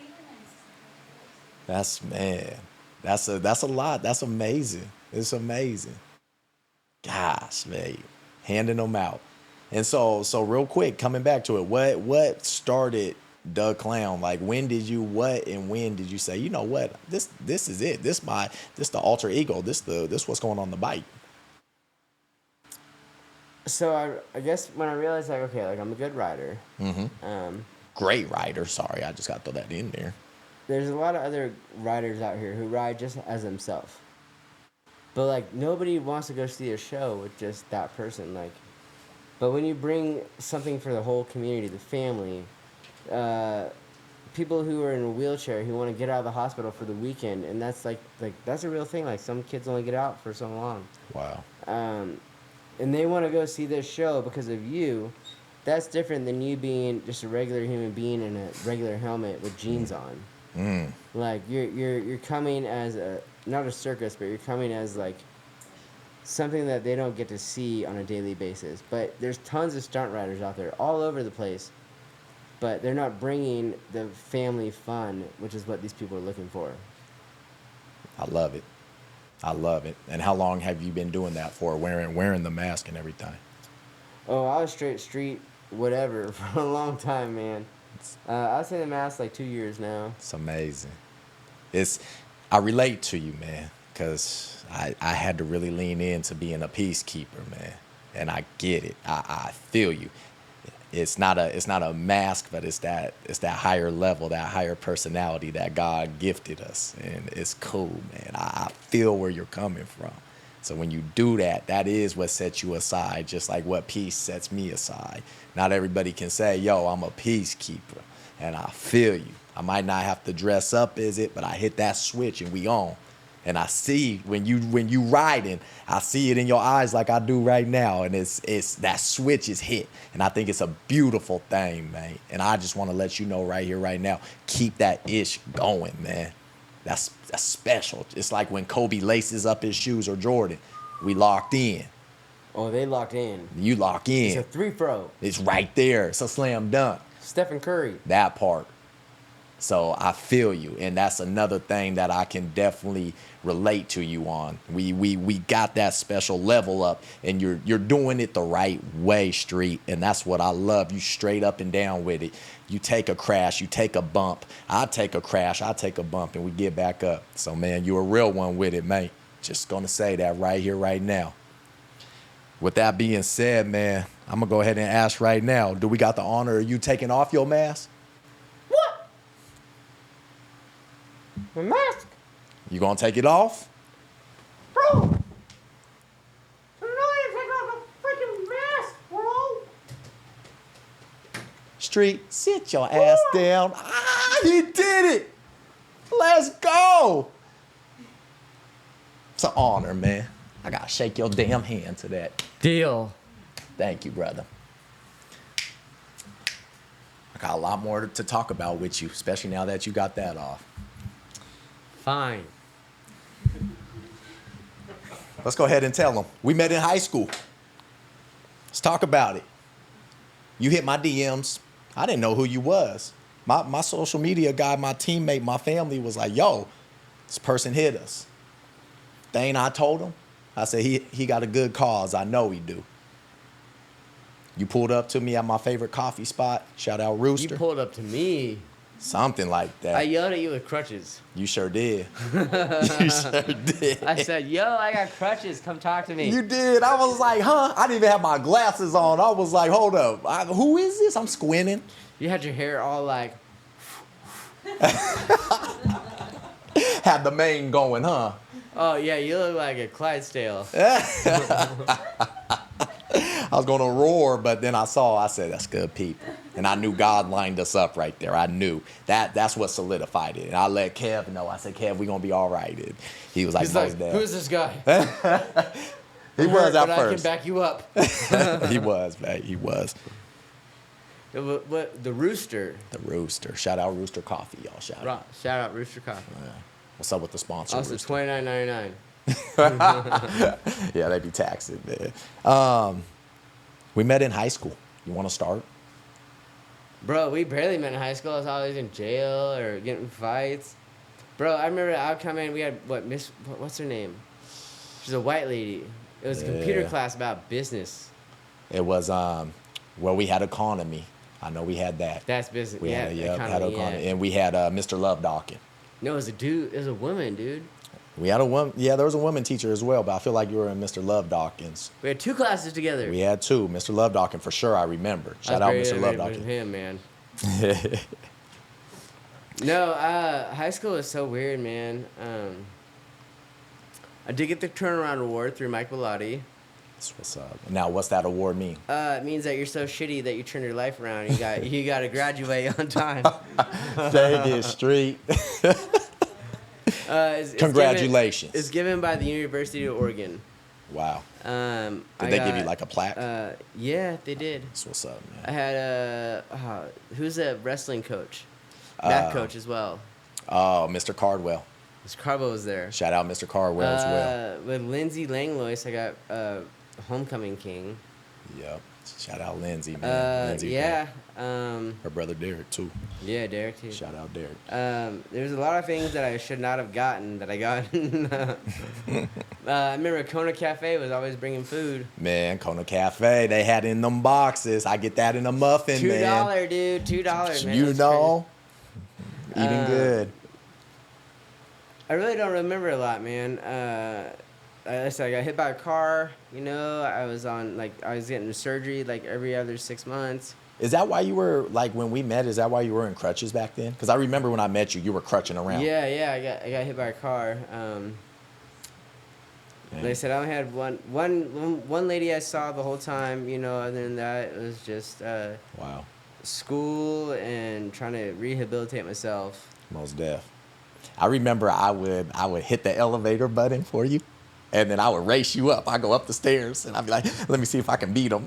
That's man. That's a lot. That's amazing. It's amazing. Gosh, man. Handing them out. And so real quick, coming back to it, what started Doug Clown? Like when did you and when did you say, you know what, this is it. This the alter ego. This what's going on the bike. so I guess when I realized like okay, like I'm a good rider. Great rider. Sorry, I just got to throw that in there. There's a lot of other riders out here who ride just as themselves. But like nobody wants to go see a show with just that person. Like, but when you bring something for the whole community, the family, people who are in a wheelchair who want to get out of the hospital for the weekend, and that's like that's a real thing. Like some kids only get out for so long. Wow. And they want to go see this show because of you. That's different than you being just a regular human being in a regular helmet with jeans on. Like you're coming as not a circus, but you're coming as like something that they don't get to see on a daily basis. But there's tons of stunt riders out there all over the place, but they're not bringing the family fun, which is what these people are looking for. I love it. I love it. And how long have you been doing that for? Wearing the mask and everything. Oh, I was straight street whatever for a long time, man. I'd say the mask like 2 years now. It's amazing. I relate to you, man, because I had to really lean into being a peacekeeper, man, and I get it. I feel you. It's not a mask, but it's that higher level, that higher personality that God gifted us, and it's cool, man. I feel where you're coming from. So when you do that, that is what sets you aside, just like what peace sets me aside. Not everybody can say, yo, I'm a peacekeeper, and I feel you. I might not have to dress up as it, but I hit that switch and we on. And I see when you riding, I see it in your eyes like I do right now, and it's that switch is hit, and I think it's a beautiful thing, man. And I just want to let you know right here, right now, keep that ish going, man. That's special. It's like when Kobe laces up his shoes or Jordan, we locked in. Oh, they locked in. You lock in. It's a 3-throw. It's right there. It's a slam dunk. Stephen Curry. That part. So I feel you, and that's another thing that I can definitely relate to you on. We got that special level up, and you're doing it the right way, Street, and that's what I love. You straight up and down with it. You take a crash, you take a bump. I take a crash, I take a bump, and we get back up. So man, you're a real one with it, man. Just gonna say that right here, right now. With that being said, man, I'm gonna go ahead and ask right now, do we got the honor of you taking off your mask? What? My mask? You gonna take it off? Bro! I know you take off a freaking mask, bro! Street, sit your ass down. Ah, he did it. Let's go. It's an honor, man. I gotta shake your damn hand to that. Deal. Thank you, brother. I got a lot more to talk about with you, especially now that you got that off. Fine. Let's go ahead and tell them. We met in high school. Let's talk about it. You hit my DMs. I didn't know who you was. My social media guy, my teammate, my family was like, yo, this person hit us. Thing I told him, I said, he got a good cause. I know he do. You pulled up to me at my favorite coffee spot. Shout out Rooster. You pulled up to me. Something like that. I yelled at you with crutches. You sure did. You sure did. I said, yo, I got crutches. Come talk to me. You did. I was like, huh? I didn't even have my glasses on. I was like, hold up. Who is this? I'm squinting. You had your hair all like... Had the mane going, huh? Oh, yeah, you look like a Clydesdale. I was going to roar, but then I said, that's good people. And I knew God lined us up right there. I knew. That's what solidified it. And I let Kev know. I said, Kev, we're going to be all right. And he was like, He's like, who's this guy? He was at but first. I can back you up. He was, man. He was. What, the Rooster. The Rooster. Shout out Rooster Coffee, y'all. Shout out. Shout out Rooster Coffee. What's up with the sponsor? Also, $29.99. Yeah, they be taxing, man. We met in high school. You want to start? Bro, we barely met in high school. I was always in jail or getting in fights. Bro, I remember I would come in. We had what's her name? She's a white lady. It was a computer Yeah. class about business. It was well, we had economy. I know we had that. That's business. We Yeah, had had economy, economy, yeah. and we had Mr. Love Dawkins. No, it was a dude. It was a woman, dude. We had a woman. Yeah, there was a woman teacher as well, but I feel like you were in Mr. Love Dawkins. We had 2 classes together. We had 2. Mr. Love Dawkins for sure. I remember. Shout out, Mr. Love Dawkins. Him, man. No, high school was so weird, man. I did get the turnaround award through Mike Bellotti. That's what's up. Now, what's that award mean? It means that you're so shitty that you turned your life around. You got to graduate on time. Take it street. It's Congratulations. It's given by the University of Oregon. Wow. Did Did they give you like a plaque? Yeah, they did. That's what's up, I man. had who's a wrestling coach, math coach as well. Oh, Mr. Cardwell. Mr. Carbo was there. Shout out Mr. Cardwell as well. With Lindsay Langlois, I got Homecoming King. Yep. Shout out Lindsay, man. Lindsay, Yeah. her brother Derek, too. Yeah, Derek too. Shout out Derek. There's a lot of things that I should not have gotten that I got. I remember Kona Cafe was always bringing food. Man, Kona Cafe, they had in them boxes. I get that in a muffin, man. $2, dude. $2, man. You That's know, crazy. eating good. I really don't remember a lot, man. I said I got hit by a car. You know, I was getting surgery like every other 6 months. Is that why you were, like, when we met, is that why you were in crutches back then? Because I remember when I met you, you were crutching around. Yeah, I got hit by a car. Like I said, I only had one lady I saw the whole time. You know, other than that, it was just Wow. school and trying to rehabilitate myself. Most deaf. I remember I would hit the elevator button for you, and then I would race you up. I go up the stairs, and I'd be like, let me see if I can beat him.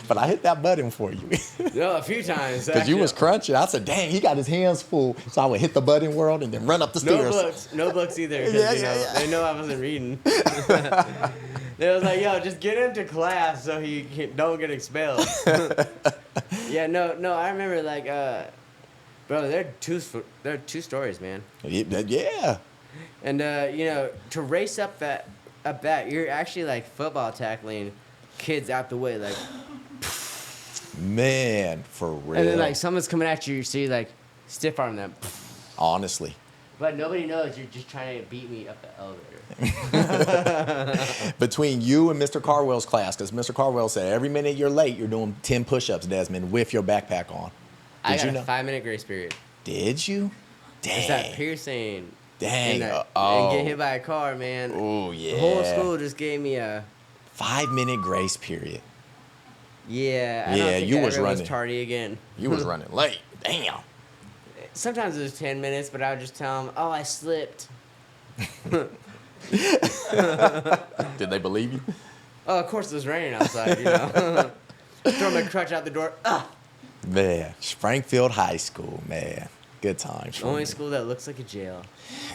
But I hit that button for you. No, a few times. Because you was crunching. I said, dang, he got his hands full. So I would hit the button world and then run up the stairs. No books either. 'Cause, Yeah. They know I wasn't reading. They was like, yo, just get into class so don't get expelled. Yeah, no, I remember like, bro, there are two stories, man. Yeah. And to race up that, you're actually like football tackling kids out the way, like. Man, for real. And then like someone's coming at you, so you like stiff arm them. Honestly. But nobody knows you're just trying to beat me up the elevator. Between you and Mr. Carwell's class, because Mr. Carwell said every minute you're late, you're doing 10 push-ups, Desmond, with your backpack on. I Did got you know? a 5-minute grace period. Did you? It's that Dang. piercing. Dang. And get hit by a car, man. Oh, yeah. The whole school just gave me a. 5-minute grace period. Yeah, I Yeah, don't think you I was ever running. was tardy again. You was running late. Damn. Sometimes it was 10 minutes, but I would just tell them, oh, I slipped. Did they believe you? Oh, of course it was raining outside, you know. Throw my crutch out the door. Ah! Man, Springfield High School, man. Good times. for Only me. school that looks like a jail.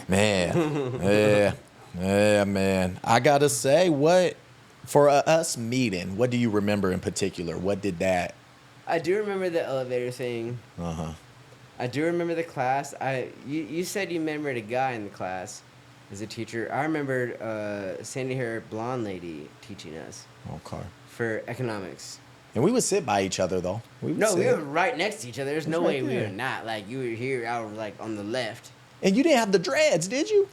Man, yeah, man. I gotta say, for us meeting, what do you remember in particular? What did that? I do remember the elevator thing. Uh-huh. I do remember the class. You said you remembered a guy in the class as a teacher. I remembered sandy-haired blonde lady teaching us Okay. for economics. And we would sit by each other though. We We were right next to each other. There's no right way we there. were not. Like, you were here, I was like on the left. And you didn't have the dreads, did you?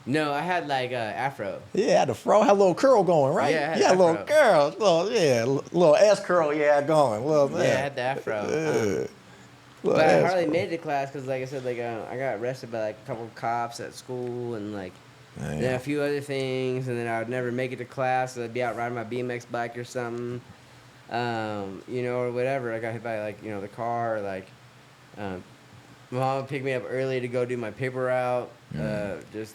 No, I had like afro. Yeah, had the fro, had a little curl going, right? Yeah, I had a little afro. curl, little S curl, going, little Yeah, I had the afro. little But I S hardly curl. made it to class because, like I said, like I got arrested by like a couple of cops at school and like then a few other things, and then I would never make it to class. So I'd be out riding my BMX bike or something, or whatever. I got hit by the car. Or, like, my mom would pick me up early to go do my paper route. Just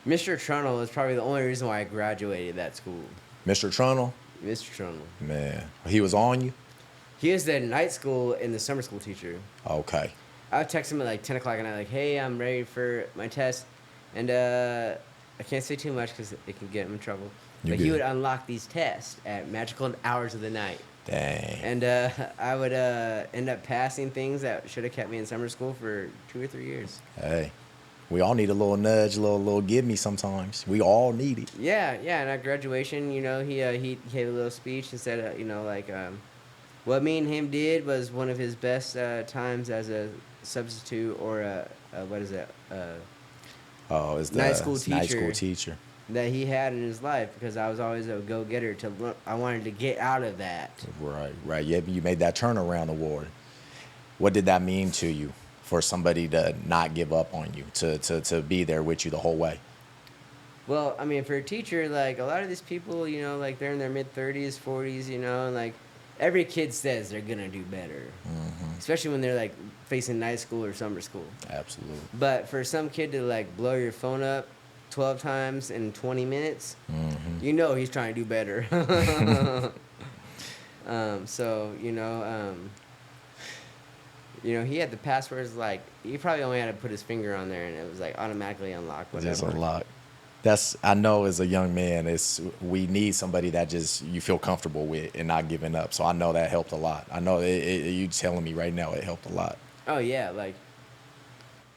Mr. Trunnell is probably the only reason why I graduated that school. Mr. Trunnell, Mr. Trunnell. man, he was on you. He was the night school and the summer school teacher. Okay. I would text him at like 10 o'clock at night, like, hey, I'm ready for my test. And I can't say too much because it can get him in trouble. You But he good. would unlock these tests at magical hours of the night. Dang. And I would end up passing things that should have kept me in summer school for 2 or 3 years. Hey, we all need a little nudge, a little give me sometimes. We all need it. Yeah, and at graduation, he gave a little speech and said, what me and him did was one of his best times as a substitute or Oh, it's the night school night school teacher. teacher. that he had in his life, because I was always a go-getter. I wanted to get out of that. Right. Yeah, you made that turnaround award. What did that mean to you for somebody to not give up on you, to be there with you the whole way? Well, I mean, for a teacher, like, a lot of these people, like, they're in their mid-30s, 40s, and, like, every kid says they're going to do better. Mm-hmm. Especially when they're, like, facing night school or summer school. Absolutely. But for some kid to, like, blow your phone up 12 times in 20 minutes, Mm-hmm. he's trying to do better. He had the passwords, like, he probably only had to put his finger on there, and it was, like, automatically unlocked, whatever. Just a lot. I know as a young man, we need somebody that just you feel comfortable with and not giving up. So I know that helped a lot. I know you telling me right now it helped a lot. Oh, yeah, like...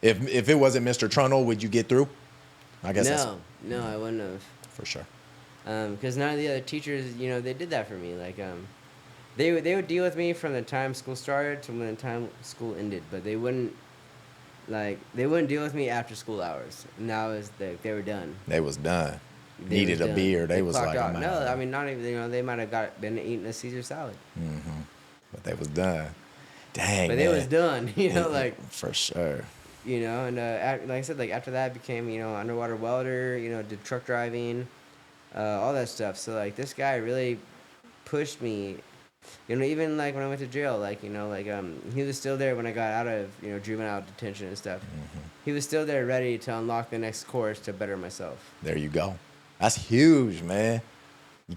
If it wasn't Mr. Truntle, would you get through? I guess No, I wouldn't have. for sure. Because none of the other teachers, they did that for me. Like, they would deal with me from the time school started to when the time school ended, but they wouldn't deal with me after school hours. And that was they were done. They was done. They Needed was a done. beer. They was clocked like, out. I'm No, out. I mean, not even. They might have been eating a Caesar salad, But they was done. Dang, but man. they was done. Like. For sure. And like I said, like after that, I became underwater welder. Did truck driving, all that stuff. So like this guy really pushed me. Even like when I went to jail, he was still there when I got out of juvenile detention and stuff. He was still there, ready to unlock the next course to better myself. There you go. That's huge, man.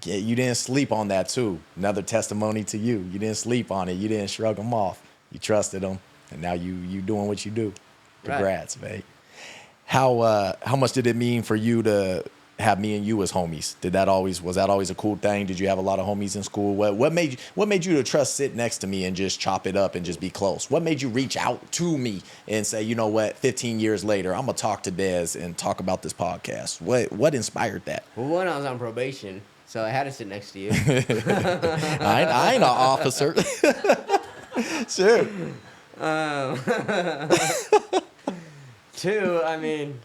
You didn't sleep on that too. Another testimony to you. You didn't sleep on it. You didn't shrug them off. You trusted them, and now you doing what you do. Congrats, man. How much did it mean for you to have me and you as homies? Was that always a cool thing? Did you have a lot of homies in school? What made you to trust sit next to me and just chop it up and just be close? What made you reach out to me and say, you know what, 15 years later, I'm gonna talk to Dez and talk about this podcast? What inspired that? Well, one, I was on probation, so I had to sit next to you. I ain't an officer. Sure. Two, I mean,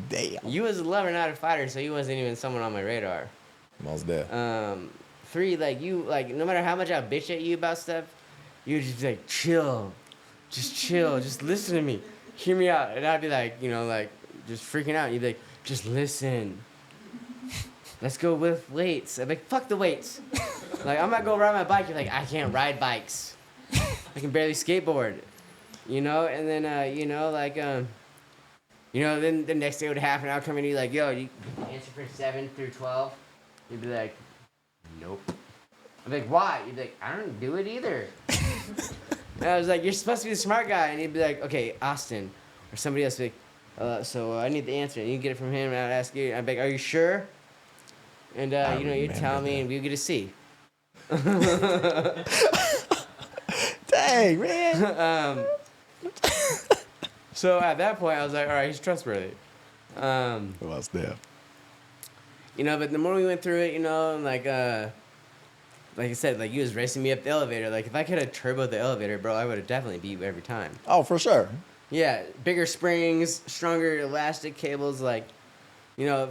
Damn. you was a lover, not a fighter, so you wasn't even someone on my radar. Most there. Three, no matter how much I bitch at you about stuff, you would just be like, chill, just listen to me, hear me out, and I'd be like, just freaking out. And you'd be like, just listen. Let's go with weights. I'd be like, fuck the weights. I'm not gonna ride my bike. You're like, I can't ride bikes. I can barely skateboard. And then then the next day would happen. I'll come in and be like, yo, you answer for 7 through 12. You'd be like, nope. I'd be like, why? You'd be like, I don't do it either. And I was like, you're supposed to be the smart guy. And he'd be like, okay, Austin. Or somebody else would be like, so I need the answer. And you get it from him, and I'd ask you. I'd be like, are you sure? And, you'd tell me, and we'd get a C. Dang, man. So at that point, I was like, all right, he's trustworthy. Who else there? But the more we went through it, like I said, you was racing me up the elevator. Like, if I could have turboed the elevator, bro, I would have definitely beat you every time. Oh, for sure. Yeah, bigger springs, stronger elastic cables,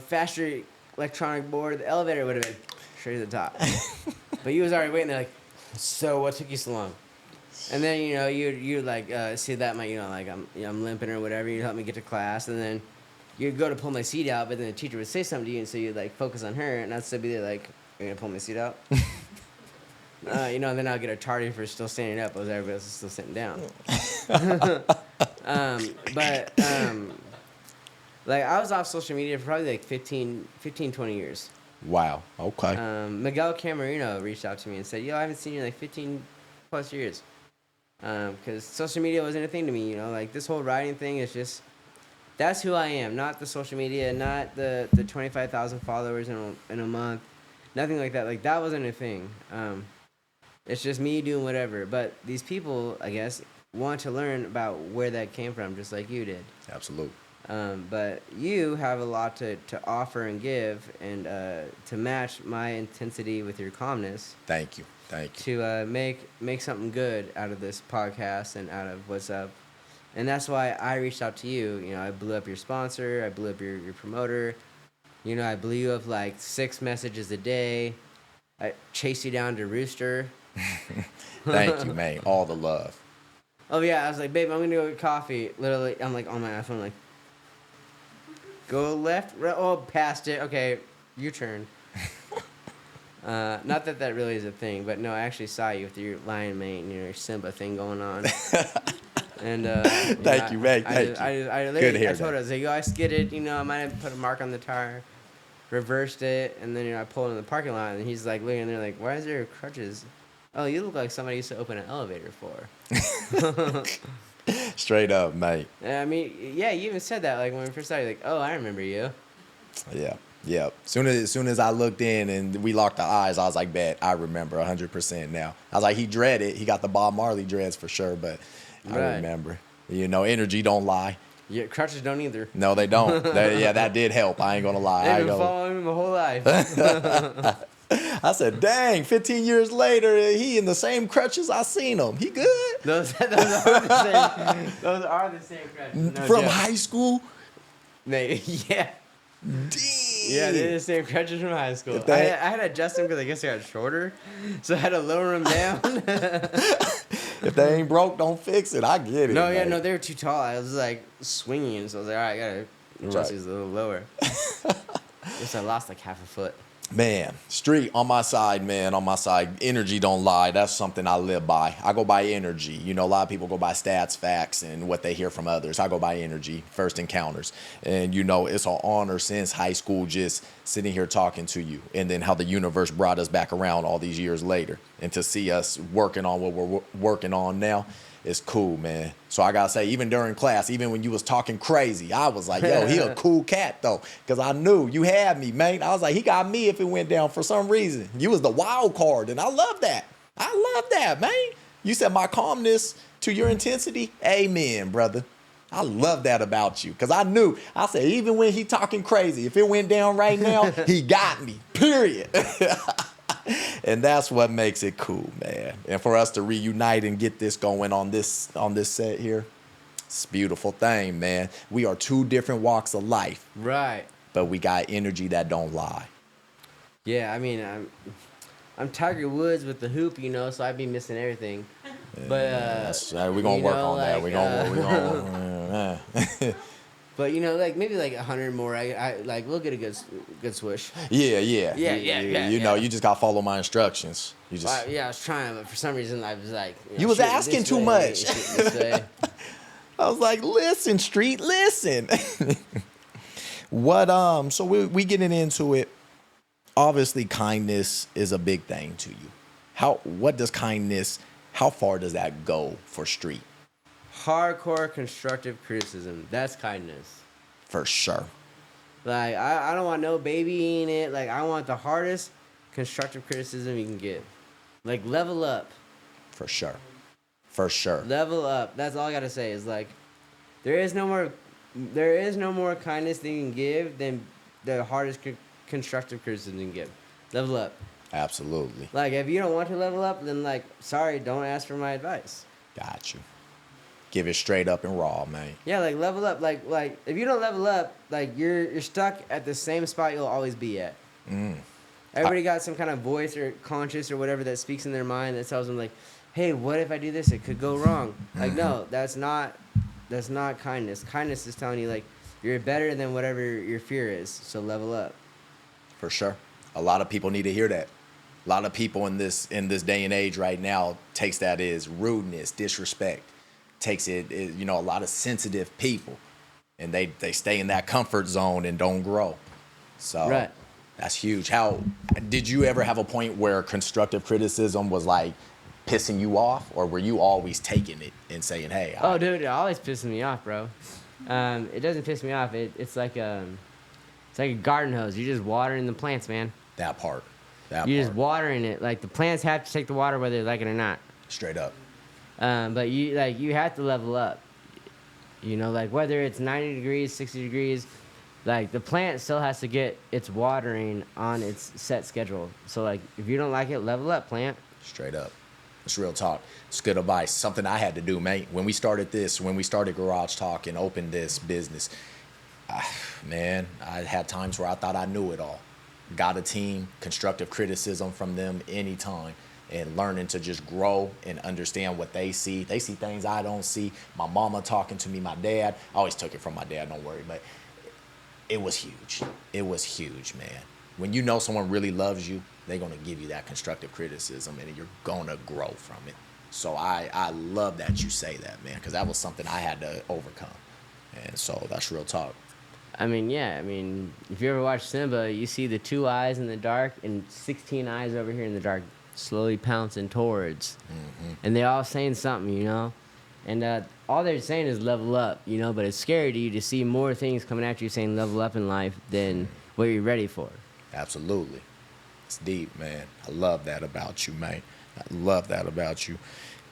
faster electronic board. The elevator would have been straight to the top. But you was already waiting there, like, so what took you so long? And then you see that I'm limping or whatever. You help me get to class, and then you'd go to pull my seat out, but then the teacher would say something to you, and so you'd focus on her, and I'd still be there you're gonna pull my seat out. And then I'll get a tardy for still standing up, as everybody else is still sitting down. I was off social media for probably 15, 20 years. Wow. Okay. Miguel Camarino reached out to me and said, yo, I haven't seen you in 15 plus years. Because social media wasn't a thing to me, this whole writing thing is just, That's who I am. Not the social media, not the 25,000 followers in a month, nothing like that. Like that wasn't a thing. It's just me doing whatever. But these people, I guess, want to learn about where that came from, just like you did. Absolutely. But you have a lot to offer and give, and to match my intensity with your calmness. Thank you. To make something good out of this podcast and out of what's up. And that's why I reached out to you. You know, I blew up your sponsor. I blew up your promoter. You know, I blew you up like 6 messages a day. I chased you down to Rooster. Thank you, man. All the love. Oh, yeah. I was like, babe, I'm going to go get coffee. Literally, I'm like on my iPhone, like, go left. Oh, past it. Okay, you turn. Not that really is a thing, but no, I actually saw you with your lion mate and your Simba thing going on. And Thank you, man. Thank you. I Good to hear I told that. her, I was like, yo, I skidded, you know, I might have put a mark on the tire, reversed it, and then I pulled in the parking lot, and he's like looking there like, why is there crutches? Oh, you look like somebody used to open an elevator for. Straight up, mate. And I mean, yeah, you even said that like when we first started, like, oh, I remember you. Yeah. Soon as I looked in and we locked our eyes, I was like, bet, I remember 100% now. I was like, he dreaded. He got the Bob Marley dreads for sure, but I Right. remember. You know, energy don't lie. Yeah, crutches don't either. No, they don't. That did help. I ain't gonna lie. They've been following me my whole life. I said, dang, 15 years later, he in the same crutches. I seen him. He good? those are the same. Those are the same crutches. No From joke. high school? Yeah. Dang. Yeah, they're the same crutches from high school. If that- I had to adjust them because I guess I got shorter, so I had to lower them down. If they ain't broke, don't fix it. I get it. No, yeah, man. no, they were too tall. I was like swinging, so I was like, all right, I gotta adjust Right. these a little lower. Guess I lost like half a foot. Man, street on my side, man, on my side. Energy don't lie. That's something I live by. I go by energy. You know, a lot of people go by stats, facts, and what they hear from others. I go by energy, first encounters. And, you know, it's an honor since high school just sitting here talking to you. And then how the universe brought us back around all these years later. And to see us working on what we're working on now is cool, man. So I gotta say, even during class, even when you was talking crazy, I was like, yo, he a cool cat though. Cause I knew you had me, man. I was like, he got me if it went down for some reason. You was the wild card, and I love that. I love that, man. You said my calmness to your intensity. Amen, brother. I love that about you. Cause I knew, I said, even when he talking crazy, if it went down right now, he got me, period. And that's what makes it cool, man. And for us to reunite and get this going on this set here, it's a beautiful thing, man. We are 2 different walks of life, Right. but we got energy that don't lie. Yeah, I mean, I'm Tiger Woods with the hoop, you know, so I'd be missing everything. But We're gonna you work know, on that. like, We're gonna but you know, like maybe like 100 more. I like we'll get a good swoosh. Yeah. You know, Yeah. you just gotta follow my instructions. You just Yeah, I was trying, but for some reason I was like, You was shoot it asking this too way, much. shoot it this way. I was like, listen, street, listen. So we getting into it. Obviously, kindness is a big thing to you. What does kindness, how far does that go for street? Hardcore constructive criticism. That's kindness. For sure. Like I don't want no baby in it. Like I want the hardest constructive criticism you can give. Like level up. For sure. For sure. Level up. That's all I gotta say is like there is no more kindness that you can give than the hardest constructive criticism you can give. Level up. Absolutely. Like if you don't want to level up, then like sorry, don't ask for my advice. Got you. Give it straight up and raw, man. Yeah, like level up. Like if you don't level up, like you're stuck at the same spot you'll always be at. Everybody got some kind of voice or conscious or whatever that speaks in their mind that tells them like, hey, what if I do this? It could go wrong. Like no, that's not kindness. Kindness is telling you like you're better than whatever your fear is. So level up. For sure. A lot of people need to hear that. A lot of people in this day and age right now takes that as rudeness, disrespect. Takes it, you know, a lot of sensitive people, and they stay in that comfort zone and don't grow. So Right. That's huge. How did you ever have a point where constructive criticism was like pissing you off, or were you always taking it and saying, "Hey"? Oh, dude, it always pisses me off, bro. It doesn't piss me off. It's like a garden hose. You're just watering the plants, man. That part. You're just watering it. Like the plants have to take the water whether they like it or not. Straight up. But you have to level up. You know, like whether it's 90 degrees, 60 degrees, like the plant still has to get its watering on its set schedule. So like if you don't like it, level up, plant. Straight up. It's real talk. It's good advice. Something I had to do, mate. When we started Garage Talk and opened this business, man, I had times where I thought I knew it all. Got a team, constructive criticism from them anytime, and learning to just grow and understand what they see. They see things I don't see. My mama talking to me, my dad. I always took it from my dad, don't worry, but it was huge. It was huge, man. When you know someone really loves you, they're going to give you that constructive criticism, and you're going to grow from it. So I love that you say that, man, because that was something I had to overcome. And so that's real talk. I mean, yeah. I mean, if you ever watch Simba, you see the 2 eyes in the dark and 16 eyes over here in the dark slowly pouncing towards. Mm-hmm. And they're all saying something, you know? And all they're saying is level up, you know? But it's scary to you to see more things coming at you saying level up in life than what you're ready for. Absolutely. It's deep, man. I love that about you, man. I love that about you.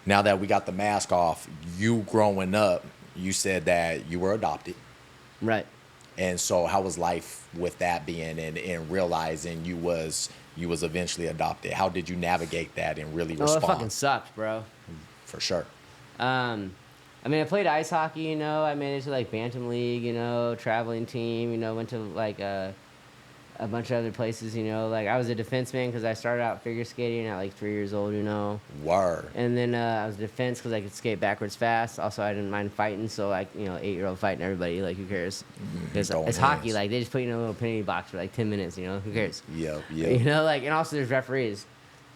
Now that we got the mask off, you growing up, you said that you were adopted. Right. And so how was life with that being and realizing you was eventually adopted? How did you navigate that and really respond? Oh, it fucking sucked, bro. For sure. I mean, I played ice hockey, you know. I made it to, like, Bantam League, you know, traveling team, you know, went to, like, a bunch of other places, you know. Like, I was a defenseman because I started out figure skating at, like, 3 years old, you know. Word. And then I was a defense because I could skate backwards fast. Also, I didn't mind fighting, so, like, you know, 8-year-old fighting everybody, like, who cares? Because it's hockey, like, they just put you in a little penalty box for, like, 10 minutes, you know. Who cares? Yep. You know, like, and also there's referees.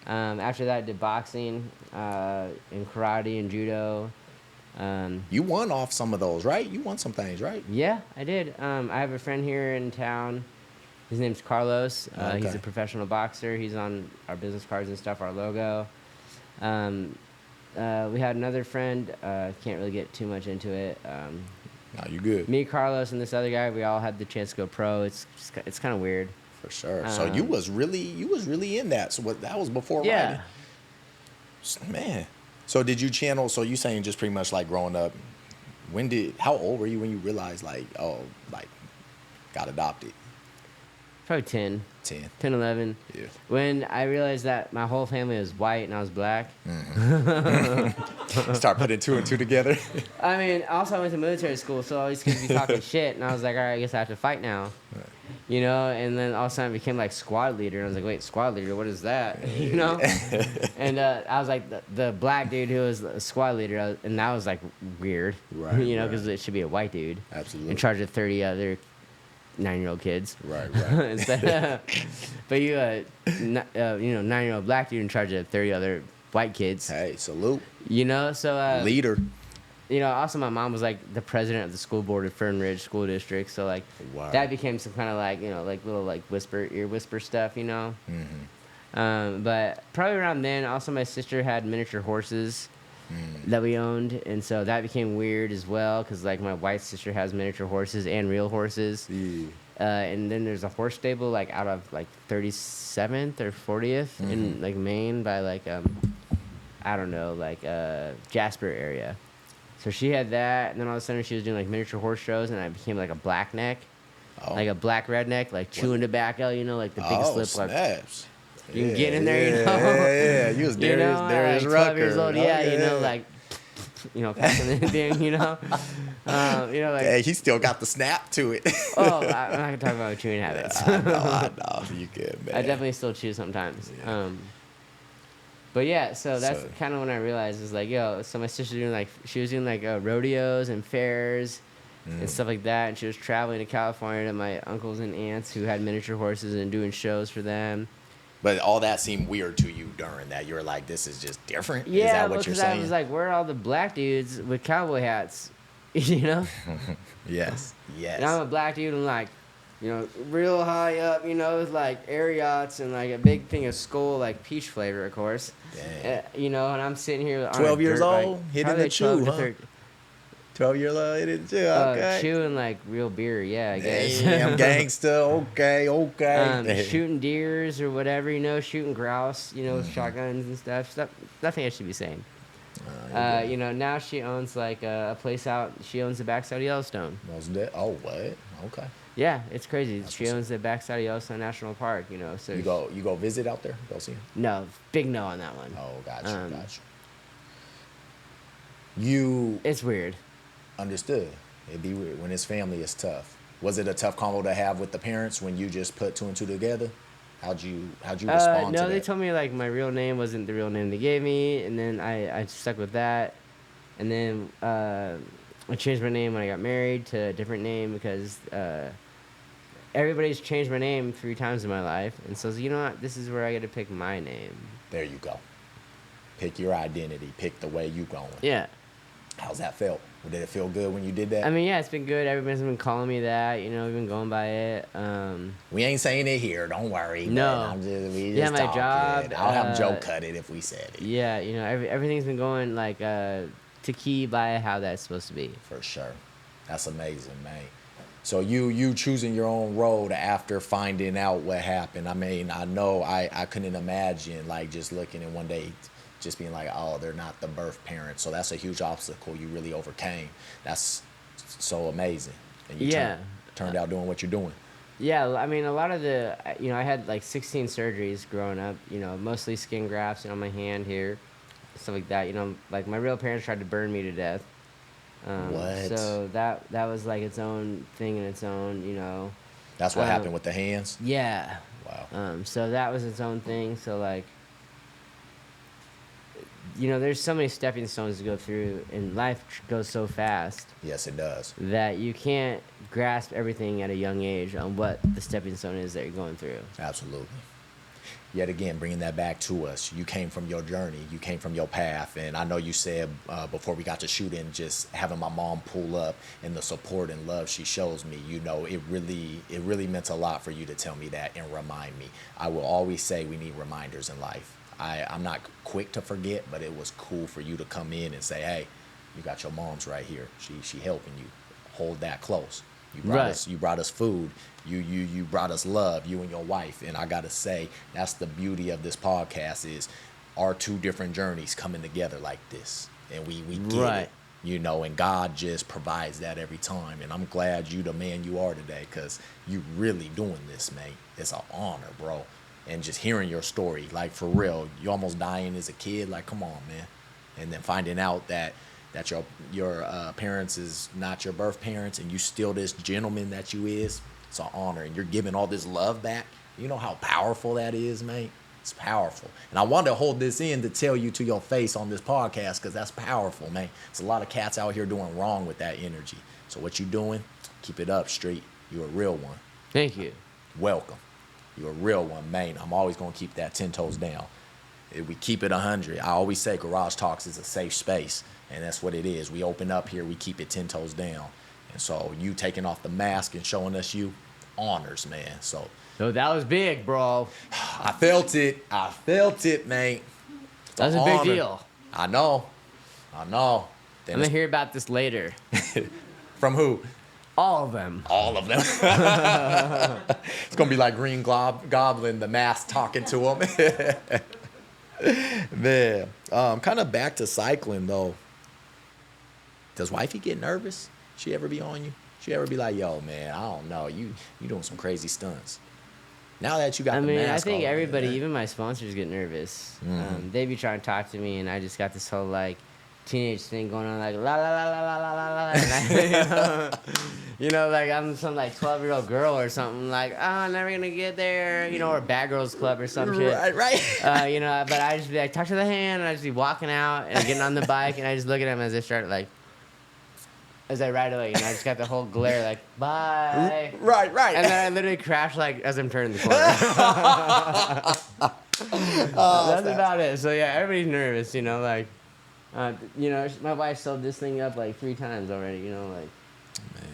After that, I did boxing and karate and judo. You won off some of those, right? You won some things, right? Yeah, I did. I have a friend here in town. His name's Carlos. He's Okay. a professional boxer. He's on our business cards and stuff, our logo. We had another friend. Can't really get too much into it. No, you good. Me, Carlos, and this other guy, we all had the chance to go pro. It's kind of weird. For sure. So you was really in that. So that was before Yeah. riding. Man. So did you channel? So you saying just pretty much like growing up? How old were you when you realized like got adopted? Probably 10, 10. 10, 11. Yeah. When I realized that my whole family was white and I was black. Start putting 2 and 2 together. I mean, also I went to military school, so all these kids be talking shit, and I was like, all right, I guess I have to fight now. Right. You know, and then all of a sudden I became like squad leader, and I was like, wait, squad leader, what is that? You know? And I was like the black dude who was a squad leader, and that was like weird. Right, You know, right. because it should be a white dude. Absolutely. In charge of 30 other 9-year-old kids. Right. But you, 9-year-old black dude in charge of 30 other white kids. Hey, salute. You know, so Leader. you know, also my mom was like the president of the school board of Fern Ridge School District, so like Wow. that became some kind of like, you know, like little like ear whisper stuff, you know. But probably around then, also my sister had miniature horses that we owned, and so that became weird as well because like my white sister has miniature horses and real horses. Yeah. And then there's a horse stable like out of like 37th or 40th in like Maine by like I don't know, like Jasper area. So she had that, and then all of a sudden she was doing like miniature horse shows, and I became like a black neck, like a black redneck, like chewing tobacco, you know, like the big slip, like snaps. you can get in there, you know. Yeah. You was You know, Darius like Rucker. 12 years old, Oh, yeah, you know, like, you know, passing the thing, you know. You know, like, Hey, he still got the snap to it. oh, I'm not gonna talk about chewing habits. I know. You good, man. I definitely still chew sometimes. But yeah, so that's kind of when I realized is like, yo, so my sister she was doing like rodeos and fairs and stuff like that, and she was traveling to California to my uncles and aunts who had miniature horses and doing shows for them. But all that seemed weird to you during that. You were like, this is just different? Yeah, is that what you're because saying? I was like, where are all the black dudes with cowboy hats? You know? Yes. And I'm a black dude and like, you know, real high up, you know, with like air yachts and like a big thing of Skull, like peach flavor, of course. Dang. You know, and I'm sitting here on 12 a years dirt old, bike, hitting probably the chew, 12 to huh? 13. 12 years old, it is too. Okay. Chewing like real beer, yeah, I guess. Damn, gangsta. Okay. Shooting deers or whatever, shooting grouse, with shotguns and stuff. Nothing I should be saying. Now she owns like a place out. She owns the backside of Yellowstone. Oh, what? Okay. Yeah, it's crazy. That's She what's owns the backside of Yellowstone National Park. So You go visit out there? Go see him? No, big no on that one. Oh, gotcha. You It's weird. understood. It'd be weird. When it's family, it's tough. Was it a tough combo to have with the parents when you just put two and two together? How'd you respond to No, that? they told me like my real name wasn't the real name they gave me, and then I stuck with that, and then I changed my name when I got married to a different name because everybody's changed my name 3 times in my life, and so you know what, this is where I get to pick my name. There you go. Pick your identity. Pick the way you going. Yeah. How's that felt? Did it feel good when you did that? I mean, yeah, it's been good. Everybody's been calling me that. We've been going by it. We ain't saying it here. Don't worry. No. We just Yeah, my talking. job, I'll have Joe cut it if we said it. Yeah, everything's been going like to key by how that's supposed to be. For sure. That's amazing, man. So you choosing your own road after finding out what happened. I mean, I know I couldn't imagine like just looking and one day just being like, oh, they're not the birth parents. So that's a huge obstacle you really overcame. That's so amazing. And you turned out doing what you're doing. Yeah, I mean, a lot of the, I had like 16 surgeries growing up, mostly skin grafts, on my hand here, stuff like that. Like my real parents tried to burn me to death. What? So that was like its own thing in its own, That's what happened with the hands? Yeah. Wow. So that was its own thing. So like, there's so many stepping stones to go through, and life goes so fast. Yes, it does. That you can't grasp everything at a young age on what the stepping stone is that you're going through. Absolutely. Yet again, bringing that back to us, you came from your journey, you came from your path, and I know you said before we got to shooting, just having my mom pull up and the support and love she shows me, it really meant a lot for you to tell me that and remind me. I will always say we need reminders in life. I'm not quick to forget, but it was cool for you to come in and say, hey, you got your mom's right here. She helping you. Hold that close. You brought us food. You brought us love, you and your wife. And I gotta say, that's the beauty of this podcast is our 2 different journeys coming together like this. And we get it. And God just provides that every time. And I'm glad you the man you are today, because you really doing this, mate. It's an honor, bro. And just hearing your story, like for real, you almost dying as a kid, like come on, man. And then finding out that your parents is not your birth parents, and you still this gentleman that you is, it's an honor. And you're giving all this love back. You know how powerful that is, mate? It's powerful. And I wanted to hold this in to tell you to your face on this podcast, because that's powerful, man. There's a lot of cats out here doing wrong with that energy. So what you doing, keep it up, Street. You're a real one. Thank you. Welcome. You're a real one, man. I'm always going to keep that 10 toes down. We keep it 100. I always say Garage Talks is a safe space, and that's what it is. We open up here, we keep it 10 toes down. And so you taking off the mask and showing us you, honors, man. So that was big, bro. I felt it, mate. That's a big deal. I know. Then I'm going to hear about this later. From who? All of them. All of them. It's going to be like Green Goblin, the mask talking to him. Man, kind of back to cycling, though. Does wifey get nervous? She ever be on you? She ever be like, yo, man, I don't know. You doing some crazy stunts. Now that you got the mask I think on, everybody, man. even my sponsors, get nervous. Mm-hmm. They be trying to talk to me, and I just got this whole, like, teenage thing going on, like, la, la, la, la, la, la, la, la. And like, I'm some, like, 12-year-old girl or something, like, oh, I'm never going to get there, or Bad Girls Club or some shit. Right. But I just be like, talk to the hand, and I just be walking out and getting on the bike, and I just look at them as they start, like, as I ride away, I just got the whole glare, like, bye. Right. And then I literally crash, like, as I'm turning the corner. That's about it. So, yeah, everybody's nervous, like, my wife sewed this thing up, like, 3 times already, like. Man.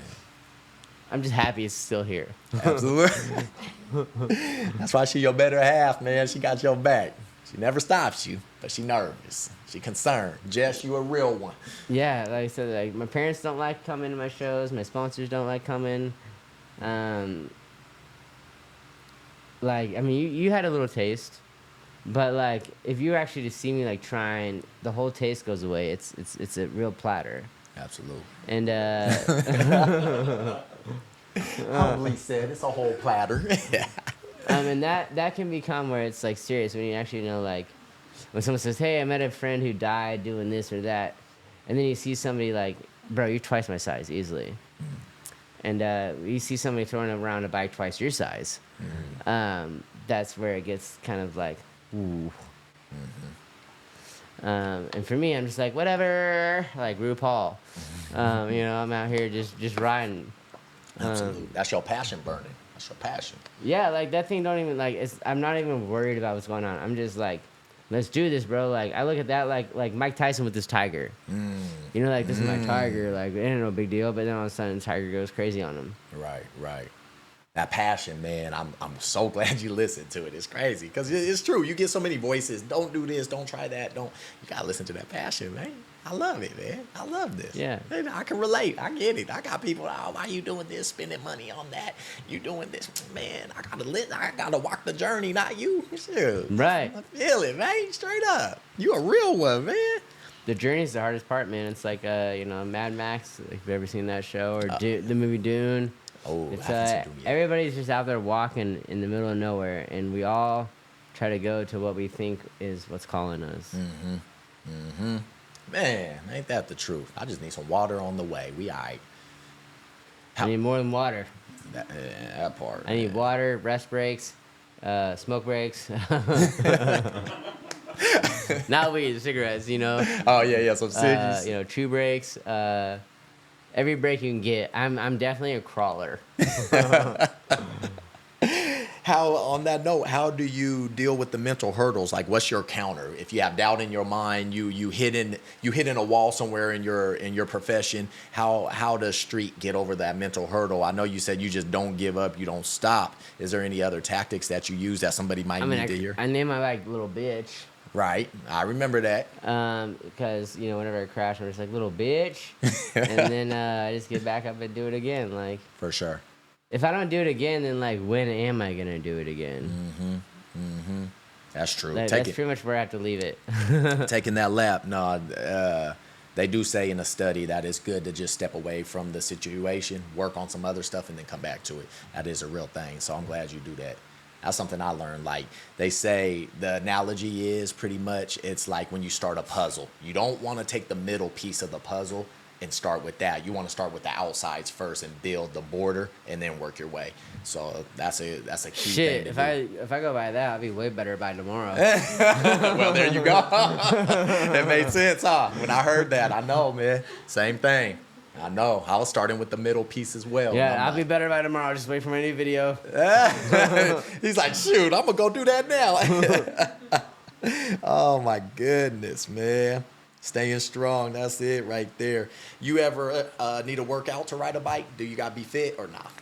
I'm just happy it's still here. Absolutely. That's why she your better half, man. She got your back. She never stops you, but she nervous. She concerned. Jess, you a real one. Yeah, like I said, like my parents don't like coming to my shows. My sponsors don't like coming. Like I mean, you had a little taste, but like if you actually just see me like trying, the whole taste goes away. It's a real platter. Absolutely. And Humbly said, it's a whole platter. and that can become where it's like serious when you actually know, like when someone says, "Hey, I met a friend who died doing this or that," and then you see somebody like, "Bro, you're twice my size easily," and you see somebody throwing around a bike twice your size. That's where it gets kind of like, ooh. And for me, I'm just like, whatever, like RuPaul. You know, I'm out here just riding. Absolutely. That's your passion burning. That's your passion. Yeah, like that thing don't even like. I'm not even worried about what's going on. I'm just like, let's do this, bro. Like I look at that like Mike Tyson with this tiger. You know, like this is my tiger. Like it ain't no big deal. But then all of a sudden, Tiger goes crazy on him. Right. That passion, man. I'm so glad you listened to it. It's crazy because it's true. You get so many voices. Don't do this. Don't try that. Don't. You gotta listen to that passion, man. I love it, man. I love this. Yeah. And I can relate. I get it. I got people. Oh, why you doing this? Spending money on that? You doing this, man? I gotta walk the journey, not you. Shoot. Right. I feel it, man. Straight up. You a real one, man. The journey's the hardest part, man. It's like you know, Mad Max. If you've ever seen that show or the movie Dune. Oh, It's I haven't seen Dune yet. everybody's just out there walking in the middle of nowhere, and we all try to go to what we think is what's calling us. Man, ain't that the truth? I just need some water on the way. We all right. I need more than water. That part. I need water, rest breaks, smoke breaks. Not weed, cigarettes, you know. Oh yeah, some ciggies. You know, chew breaks. Every break you can get. I'm definitely a crawler. How, on that note, how do you deal with the mental hurdles? Like, what's your counter? If you have doubt in your mind, you hitting a wall somewhere in your profession. How does Street get over that mental hurdle? I know you said you just don't give up, you don't stop. Is there any other tactics that you use that somebody might need to hear? I name my bike Little Bitch. Right, I remember that. Because you know, whenever I crash, I'm just like little bitch, and then I just get back up and do it again. Like For sure. if I don't do it again, then like when am I gonna do it again? That's true. Like, that's pretty much where I have to leave it. Taking that lap. No, they do say in a study that it's good to just step away from the situation, work on some other stuff, and then come back to it. That is a real thing. So I'm glad you do that. That's something I learned. Like they say, the analogy is pretty much it's like when you start a puzzle. You don't want to take the middle piece of the puzzle and start with that. You want to start with the outsides first and build the border and then work your way. So that's a key Shit, thing to do. if I go by that, I'll be way better by tomorrow. Well, there you go. That made sense, huh? When I heard that, I know, man. Same thing. I know. I was starting with the middle piece as well. Yeah, I'll be better by tomorrow. Just wait for my new video. He's like, shoot, I'm going to go do that now. Oh, my goodness, man. Staying strong. That's it right there. You ever need a workout to ride a bike? Do you got to be fit or not?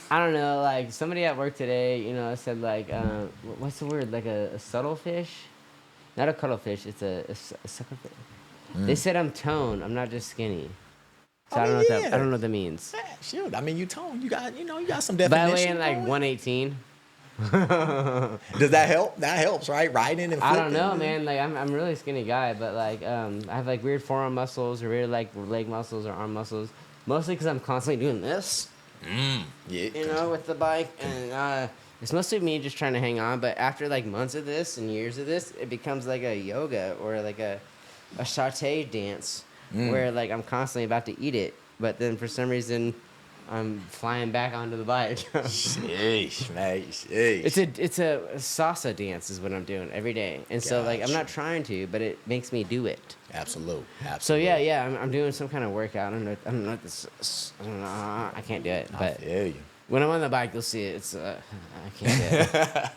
I don't know. Like somebody at work today, you know, said like, what's the word? Like a subtle fish? Not a cuttlefish. It's a sucker fish. They said I'm toned. I'm not just skinny. So I don't know what that means. Yeah, shoot. I mean, you toned. You got some By definition. the way, in like going. 118. Does that help? That helps, right? Riding and flipping. I don't know, man. Like I'm a really skinny guy, but like I have like weird forearm muscles or weird like leg muscles or arm muscles. Mostly because I'm constantly doing this. Yeah. You know, with the bike, and it's mostly me just trying to hang on. But after like months of this and years of this, it becomes like a yoga or like a saute dance where like I'm constantly about to eat it, but then for some reason I'm flying back onto the bike. Sheesh, mate. Sheesh. It's a salsa dance is what I'm doing every day, and so like I'm not trying to, but it makes me do it. Absolute. So yeah, I'm doing some kind of workout. I don't know what this. I don't know. I can't do it, I but feel you. when I'm on the bike, you'll see it. It's I can't do it.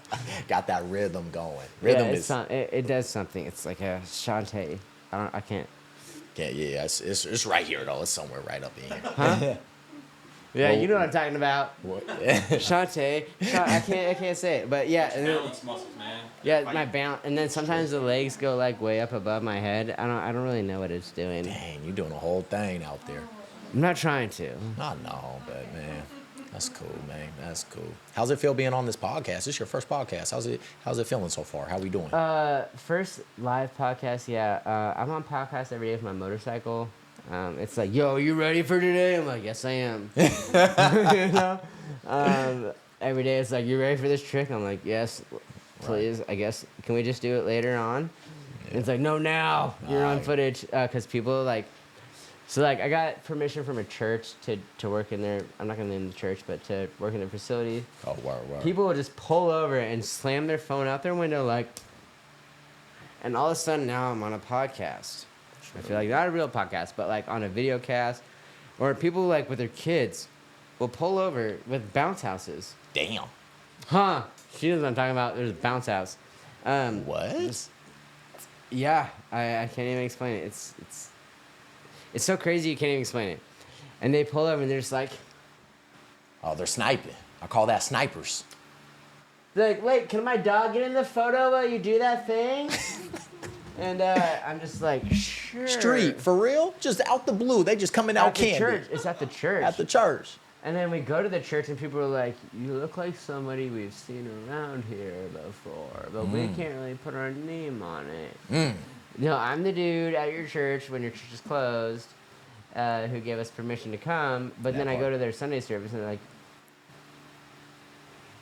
Got that rhythm going. Rhythm yeah, is. it does something. It's like a shante. I can't. Yeah, it's right here though. It's somewhere right up in here. Huh? Yeah, Well, you know what I'm talking about. What? Shante. I can't say it, but yeah. And then, Balance muscles, man. yeah, my bounce, and then sometimes the legs go like way up above my head. I don't really know what it's doing. Dang, you doing a whole thing out there. I'm not trying to. I know, but man, that's cool, man. That's cool. How's it feel being on this podcast? This is your first podcast. How's it feeling so far? How we doing? First live podcast. Yeah, I'm on podcast every day with my motorcycle. It's like, yo, you ready for today? I'm like, yes, I am. You know? Every day it's like, you ready for this trick? I'm like, yes, please. I guess, can we just do it later on? And it's like, no, now. You're on footage. Because people like, so like I got permission from a church to work in there. I'm not going to name the church, but to work in their facility. Oh, wow. People will just pull over and slam their phone out their window like, and all of a sudden now I'm on a podcast. I feel like not a real podcast, but like on a video cast, or people like with their kids will pull over with bounce houses. Damn. Huh? She knows what I'm talking about. There's a bounce house. What? Yeah, I can't even explain it. It's so crazy you can't even explain it. And they pull over and they're just like, Oh, they're sniping. I call that snipers. they're like, wait, can my dog get in the photo while you do that thing? And I'm just like, sure. Street, for real? Just out the blue. They just coming out At the candy. church. It's at the church. At the church. And then we go to the church and people are like, you look like somebody we've seen around here before, but we can't really put our name on it. No, I'm the dude at your church when your church is closed who gave us permission to come, but then I go to their Sunday service and they're like,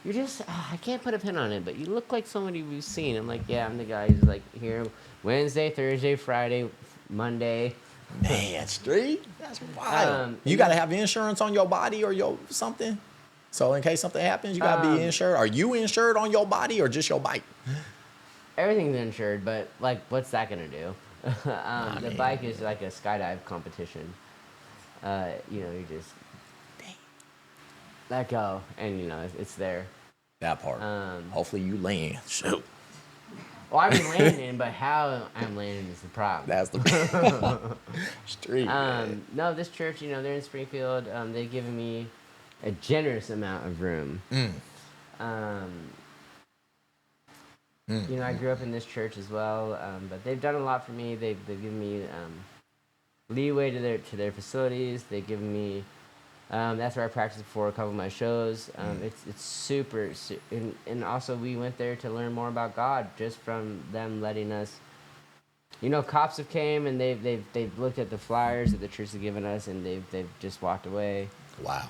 you just, I can't put a pin on it, but you look like somebody we've seen. I'm like, yeah, I'm the guy who's like here Wednesday, Thursday, Friday, Monday. Man, Street? That's wild. You got to have insurance on your body or your something? So in case something happens, you got to be insured. Are you insured on your body or just your bike? Everything's insured, but like, what's that gonna do? The mean, bike is like a skydive competition. You know, you just let go, and you know it's there. That part. Hopefully you land. Shoot. Well, I'm landing, but how I'm landing is the problem. That's the Street. man. No, this church, you know, they're in Springfield. They've given me a generous amount of room. You know, I grew up in this church as well, but they've done a lot for me. They've given me leeway to their facilities. They've given me that's where I practiced before a couple of my shows. It's super, and also we went there to learn more about God just from them letting us. You know, cops have came and they've looked at the flyers that the church has given us and they've just walked away. Wow.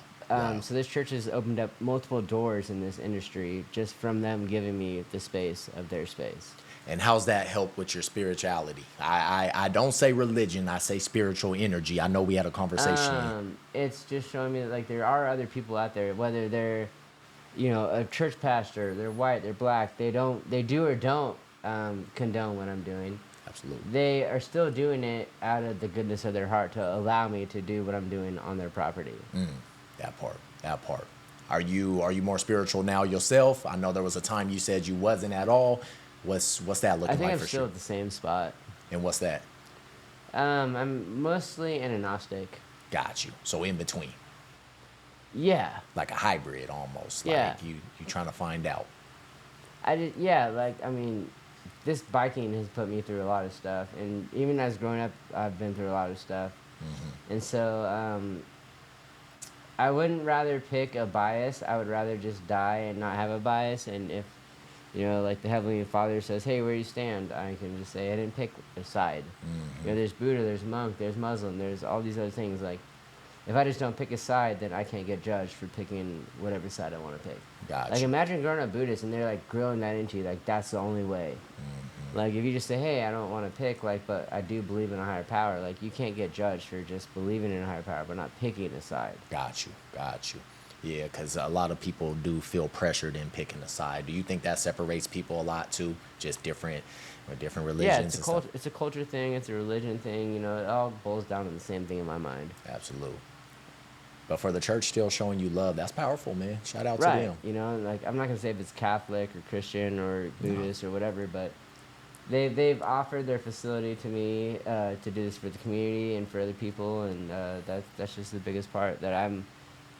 So this church has opened up multiple doors in this industry just from them giving me the space of their space. And how's that help with your spirituality? I don't say religion, I say spiritual energy. I know we had a conversation. It's just showing me that like there are other people out there, whether they're, you know, a church pastor, they're white, they're black, they do or don't condone what I'm doing. Absolutely. They are still doing it out of the goodness of their heart to allow me to do what I'm doing on their property. That part. Are you more spiritual now yourself? I know there was a time you said you wasn't at all. What's that looking I think like I'm for still sure? at the same spot. And what's that? I'm mostly an agnostic. Got you. So in between. Yeah. Like a hybrid almost. Yeah. Like you trying to find out. Like, I mean, this biking has put me through a lot of stuff. And even as growing up, I've been through a lot of stuff. And so, I wouldn't rather pick a bias. I would rather just die and not have a bias. And if, you know, like the Heavenly Father says, hey, where do you stand? I can just say, I didn't pick a side. You know, there's Buddha, there's monk, there's Muslim, there's all these other things. Like, if I just don't pick a side, then I can't get judged for picking whatever side I want to pick. Gotcha. Like, imagine growing up Buddhist and they're, like, grilling that into you. Like, that's the only way. Like, if you just say, hey, I don't want to pick, like, but I do believe in a higher power, like, you can't get judged for just believing in a higher power, but not picking a side. Got you. Yeah, because a lot of people do feel pressured in picking a side. Do you think that separates people a lot too? Just different religions Yeah, and stuff? it's a culture thing, it's a religion thing, you know, it all boils down to the same thing in my mind. Absolutely. But for the church still showing you love, that's powerful, man. Shout out to Right, them. you know, like, I'm not going to say if it's Catholic or Christian or Buddhist or whatever, but they've offered their facility to me to do this for the community and for other people, and that's just the biggest part, that I'm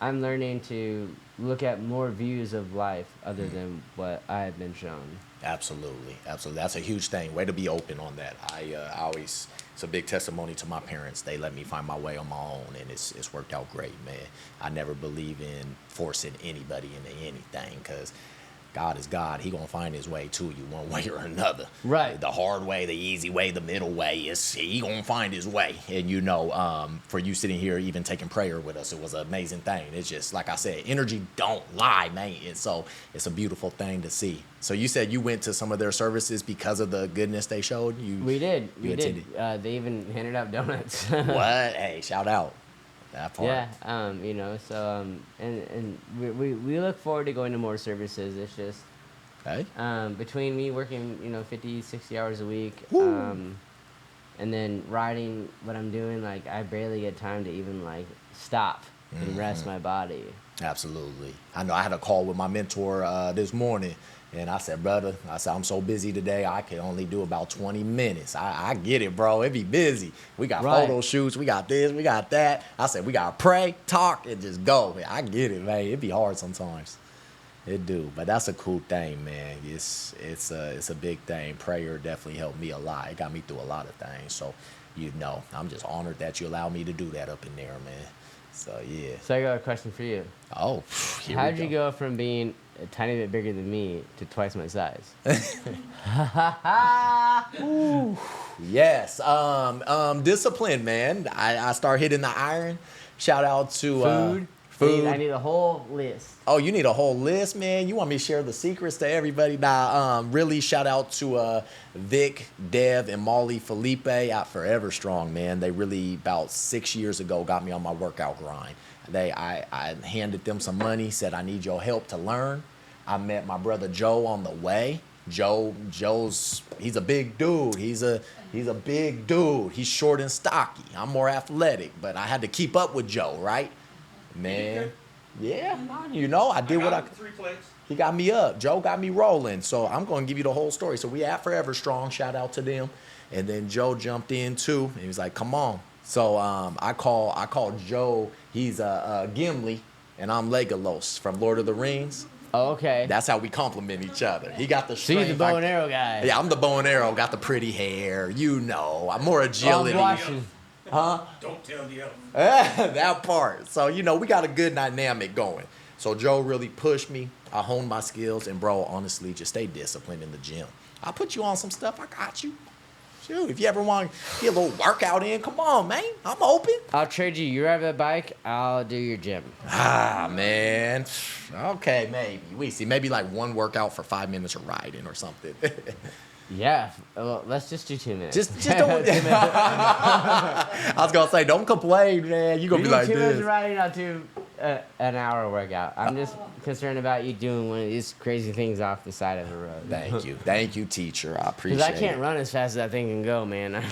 I'm learning to look at more views of life other than what I have been shown. Absolutely, absolutely. That's a huge thing. Way to be open on that. I always, it's a big testimony to my parents. They let me find my way on my own, and it's worked out great, man. I never believe in forcing anybody into anything, because God is God. He gonna find his way to you one way or another. Right. The hard way, the easy way, the middle way, he gonna find his way. And you know, for you sitting here even taking prayer with us, it was an amazing thing. It's just like I said, energy don't lie, man. And so it's a beautiful thing to see. So you said you went to some of their services because of the goodness they showed you. We did. You We did. attended. They even handed out donuts. What? Hey, shout out that part. Yeah, you know, so and we look forward to going to more services. It's just Hey. between me working, 50, 60 hours a week, Woo. and then riding what I'm doing, like I barely get time to even like stop and rest my body. Absolutely. I know I had a call with my mentor this morning, and I said, brother, I'm so busy today, I can only do about 20 minutes. I get it, bro. It be busy. We got Right. photo shoots. We got this. We got that. I said, we got to pray, talk, and just go. I get it, man. It be hard sometimes. It do. But that's a cool thing, man. It's a big thing. Prayer definitely helped me a lot. It got me through a lot of things. So, I'm just honored that you allowed me to do that up in there, man. So, yeah. So I got a question for you. Oh, here How we did you go from being a tiny bit bigger than me to twice my size? Yes. Discipline, man. I start hitting the iron. Shout out to Food. food. I need a whole list. Oh, you need a whole list, man. You want me to share the secrets to everybody? Nah, really shout out to Vic, Dev, and Molly Felipe out Forever Strong, man. They really, about 6 years ago, got me on my workout grind. I handed them some money, said I need your help to learn. I met my brother Joe on the way. He's a big dude. He's a big dude. He's short and stocky. I'm more athletic, but I had to keep up with Joe, right? Man. Yeah, I did what I could. 3 plates. He got me up. Joe got me rolling. So I'm going to give you the whole story. So we at Forever Strong. Shout out to them. And then Joe jumped in too. And he was like, come on. So I call Joe. He's Gimli, and I'm Legolas from Lord of the Rings. Oh, okay. That's how we compliment each other. He got the So you're strength. the bow and arrow guy. Yeah, I'm the bow and arrow. Got the pretty hair. I'm more Oh, agility. I'm watching. Don't tell the other. That part. So, we got a good dynamic going. So Joe really pushed me. I honed my skills. And, bro, honestly, just stay disciplined in the gym. I'll put you on some stuff. I got you. Shoot, if you ever want to get a little workout in, come on, man. I'm open. I'll trade you. You ride a bike, I'll do your gym. Ah, man. Okay, maybe. We see. Maybe like one workout for 5 minutes of riding or something. Yeah. Well, let's just do 2 minutes. Just don't. I was going to say, don't complain, man. You're going We to be do like 2 minutes of this. riding, I'll do an hour workout. I'm just concerned about you doing one of these crazy things off the side of the road. Thank you. Thank you, teacher. I appreciate Because it. I can't run as fast as that thing can go, man.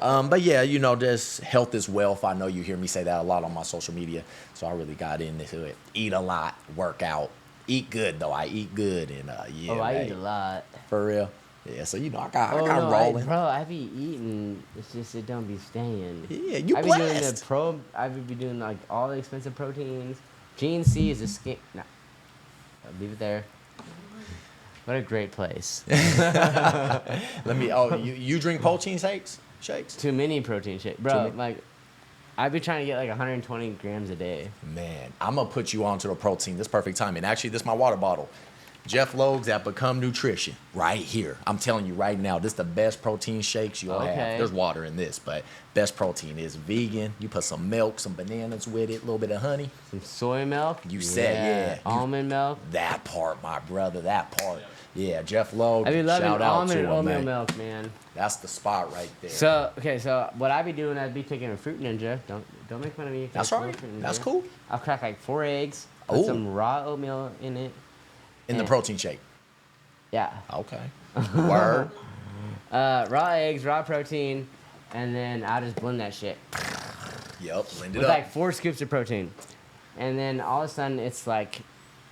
But yeah, just health is wealth. I know you hear me say that a lot on my social media. So I really got into it. Eat a lot, work out. Eat good, though. I eat good. And yeah, Oh, I man, eat a lot. For real. Yeah, so I got Oh, no, rolling. bro, I be eating. It's just it don't be staying. Yeah, you I be doing blessed. I be doing like all the expensive proteins. GNC is a skin. No, I'll leave it there. What a great place. Let me. Oh, you drink protein shakes? Too many protein shakes, Too bro. many? Like, I be trying to get like 120 grams a day. Man, I'm gonna put you onto the protein. This perfect timing. Actually, this is my water bottle. Jeff Logues at Become Nutrition, right here. I'm telling you right now, this is the best protein shakes you'll have. Okay. There's water in this, but best protein is vegan. You put some milk, some bananas with it, a little bit of honey. Some soy milk. You said, yeah. Almond milk. That part, my brother, that part. Yeah, Jeff Logue, I be loving shout out almond to and him, oatmeal man. milk, man. That's the spot right there. So what I be doing, I'd be taking a fruit ninja. Don't make fun of me. That's Take a right. Fruit Ninja. That's cool. I'll crack like 4 eggs, put Ooh. some raw oatmeal in it. In the and- protein shake. Yeah. Okay. Word. Raw eggs, raw protein, and then I'll just blend that shit Yep, blend it with up. like 4 scoops of protein, and then all of a sudden it's like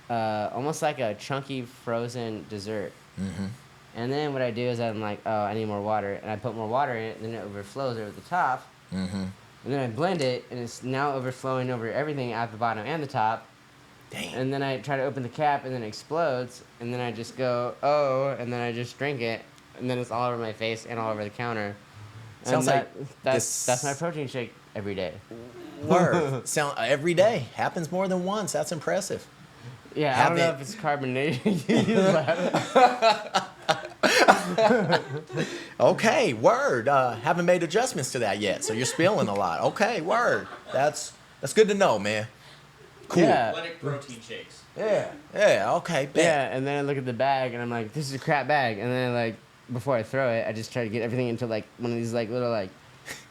almost like a chunky frozen dessert. Mm-hmm. And then what I do is I'm like, oh, I need more water, and I put more water in it, and then it overflows over the top. Mm-hmm. and then I blend it, and it's now overflowing over everything at the bottom and the top. Damn. And then I try to open the cap, and then it explodes, and then I just go, oh, and then I just drink it, and then it's all over my face and all over the counter. And Sounds like that's my protein shake every day. Word. Sound every day. Happens more than once. That's impressive. Yeah, I don't know Have if it's carbonated. but Okay, word. Haven't made adjustments to that yet, so you're spilling a lot. Okay, word. That's good to know, man. Cool. Yeah. Athletic protein shakes. Yeah. Yeah. Okay. Bet. Yeah, and then I look at the bag, and I'm like, this is a crap bag. And then before I throw it, I just try to get everything into one of these little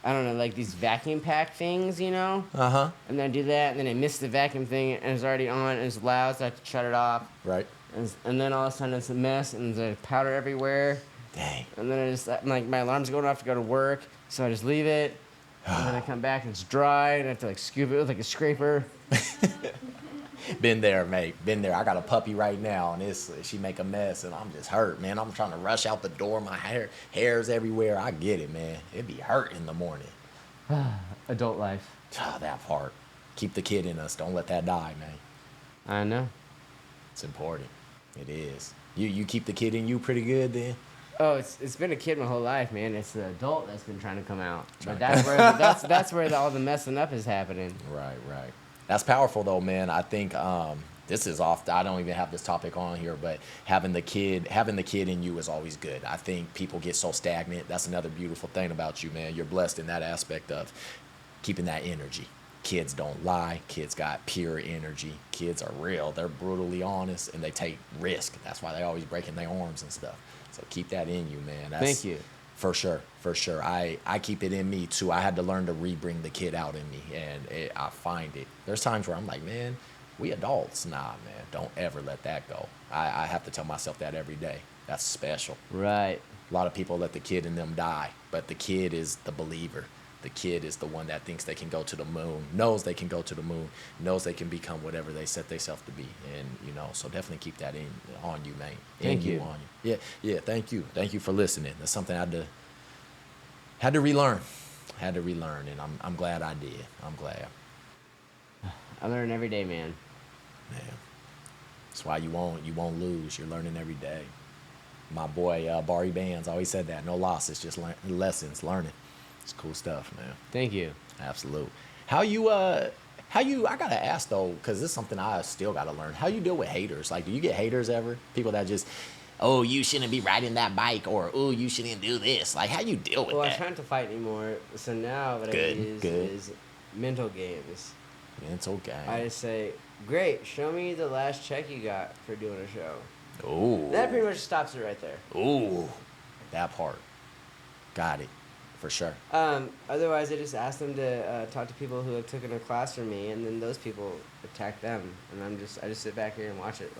I don't know, these vacuum pack things, you know? Uh huh. And then I do that, and then I miss the vacuum thing, and it's already on, and it's loud, so I have to shut it off. Right. And then all of a sudden it's a mess, and there's powder everywhere. Dang. And then my alarm's going off to go to work, so I just leave it. And then I come back, and it's dry, and I have to scoop it with a scraper. Been there, mate. Been there. I got a puppy right now, and she make a mess, and I'm just hurt, man. I'm trying to rush out the door. My hair's everywhere. I get it, man. It be hurt in the morning. Adult life. That part. Keep the kid in us. Don't let that die, man. I know. It's important. It is. You keep the kid in you pretty good then. Oh, it's been a kid my whole life, man. It's the adult that's been trying to come out. But Trying- that's where all the messing up is happening. Right. That's powerful though, man. I think this is off. I don't even have this topic on here, but having the kid in you is always good. I think people get so stagnant. That's another beautiful thing about you, man. You're blessed in that aspect of keeping that energy. Kids don't lie. Kids got pure energy. Kids are real. They're brutally honest, and they take risk. That's why they always breaking their arms and stuff. So keep that in you, man. Thank you. For sure. I keep it in me too. I had to learn to re-bring the kid out in me, and I find it. There's times where I'm like, man, we adults. Nah, man, don't ever let that go. I have to tell myself that every day. That's special. Right. A lot of people let the kid in them die, but the kid is the believer. The kid is the one that thinks they can go to the moon, knows they can go to the moon, knows they can become whatever they set themselves to be. And, so definitely keep that on you, man. Thank you. On you. Yeah, thank you. Thank you for listening. That's something I had to relearn. And I'm glad I did. I'm glad. I learn every day, man. Man. That's why you won't lose. You're learning every day. My boy, Barry Bands, always said that. No losses, just lessons, learning. It's cool stuff, man. Thank you. Absolute. I gotta ask though, because this is something I still gotta learn. How you deal with haters? Do you get haters ever? People that just, oh, you shouldn't be riding that bike, or oh, you shouldn't do this. How you deal with Well, I that? try not to fight anymore, so now what I use is mental games. Mental game. I just say, great, show me the last check you got for doing a show. Ooh. That pretty much stops it right there. Ooh. That part. Got it. For sure. Otherwise, I just ask them to talk to people who have taken a class from me, and then those people attack them, and I just sit back here and watch it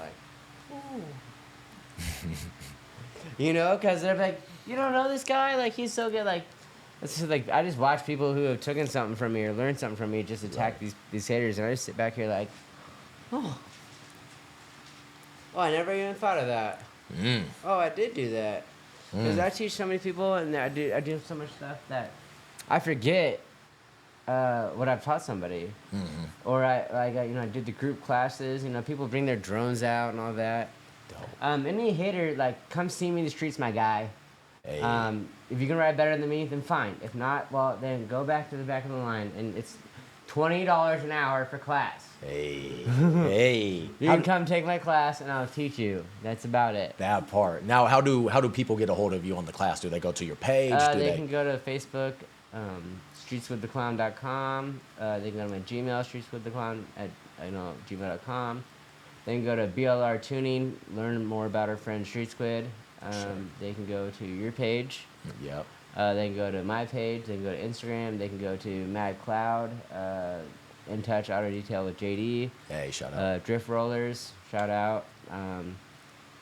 because they're like, you don't know this guy, he's so good, it's just I just watch people who have taken something from me or learned something from me just attack these haters, and I just sit back here oh, I never even thought of that. Oh, I did do that. Because I teach so many people, and I do so much stuff that I forget what I've taught somebody. Mm-hmm. Or I did the group classes. People bring their drones out and all that. Dope. Any hater, come see me in the streets, my guy. Hey. If you can ride better than me, then fine. If not, well, then go back to the back of the line, and it's $20 an hour for class. Hey. Hey. You can come take my class, and I'll teach you. That's about it. That part. Now, how do people get a hold of you on the class? Do they go to your page? They can go to Facebook, streetswiththeclown.com. They can go to my Gmail, streetswiththeclown at gmail.com. They can go to BLR Tuning, learn more about our friend Street Squid. Sure. They can go to your page. Yep. They can go to my page. They can go to Instagram. They can go to Mad Cloud. In Touch Auto Detail with JD. Hey, shout out. Drift Rollers, shout out.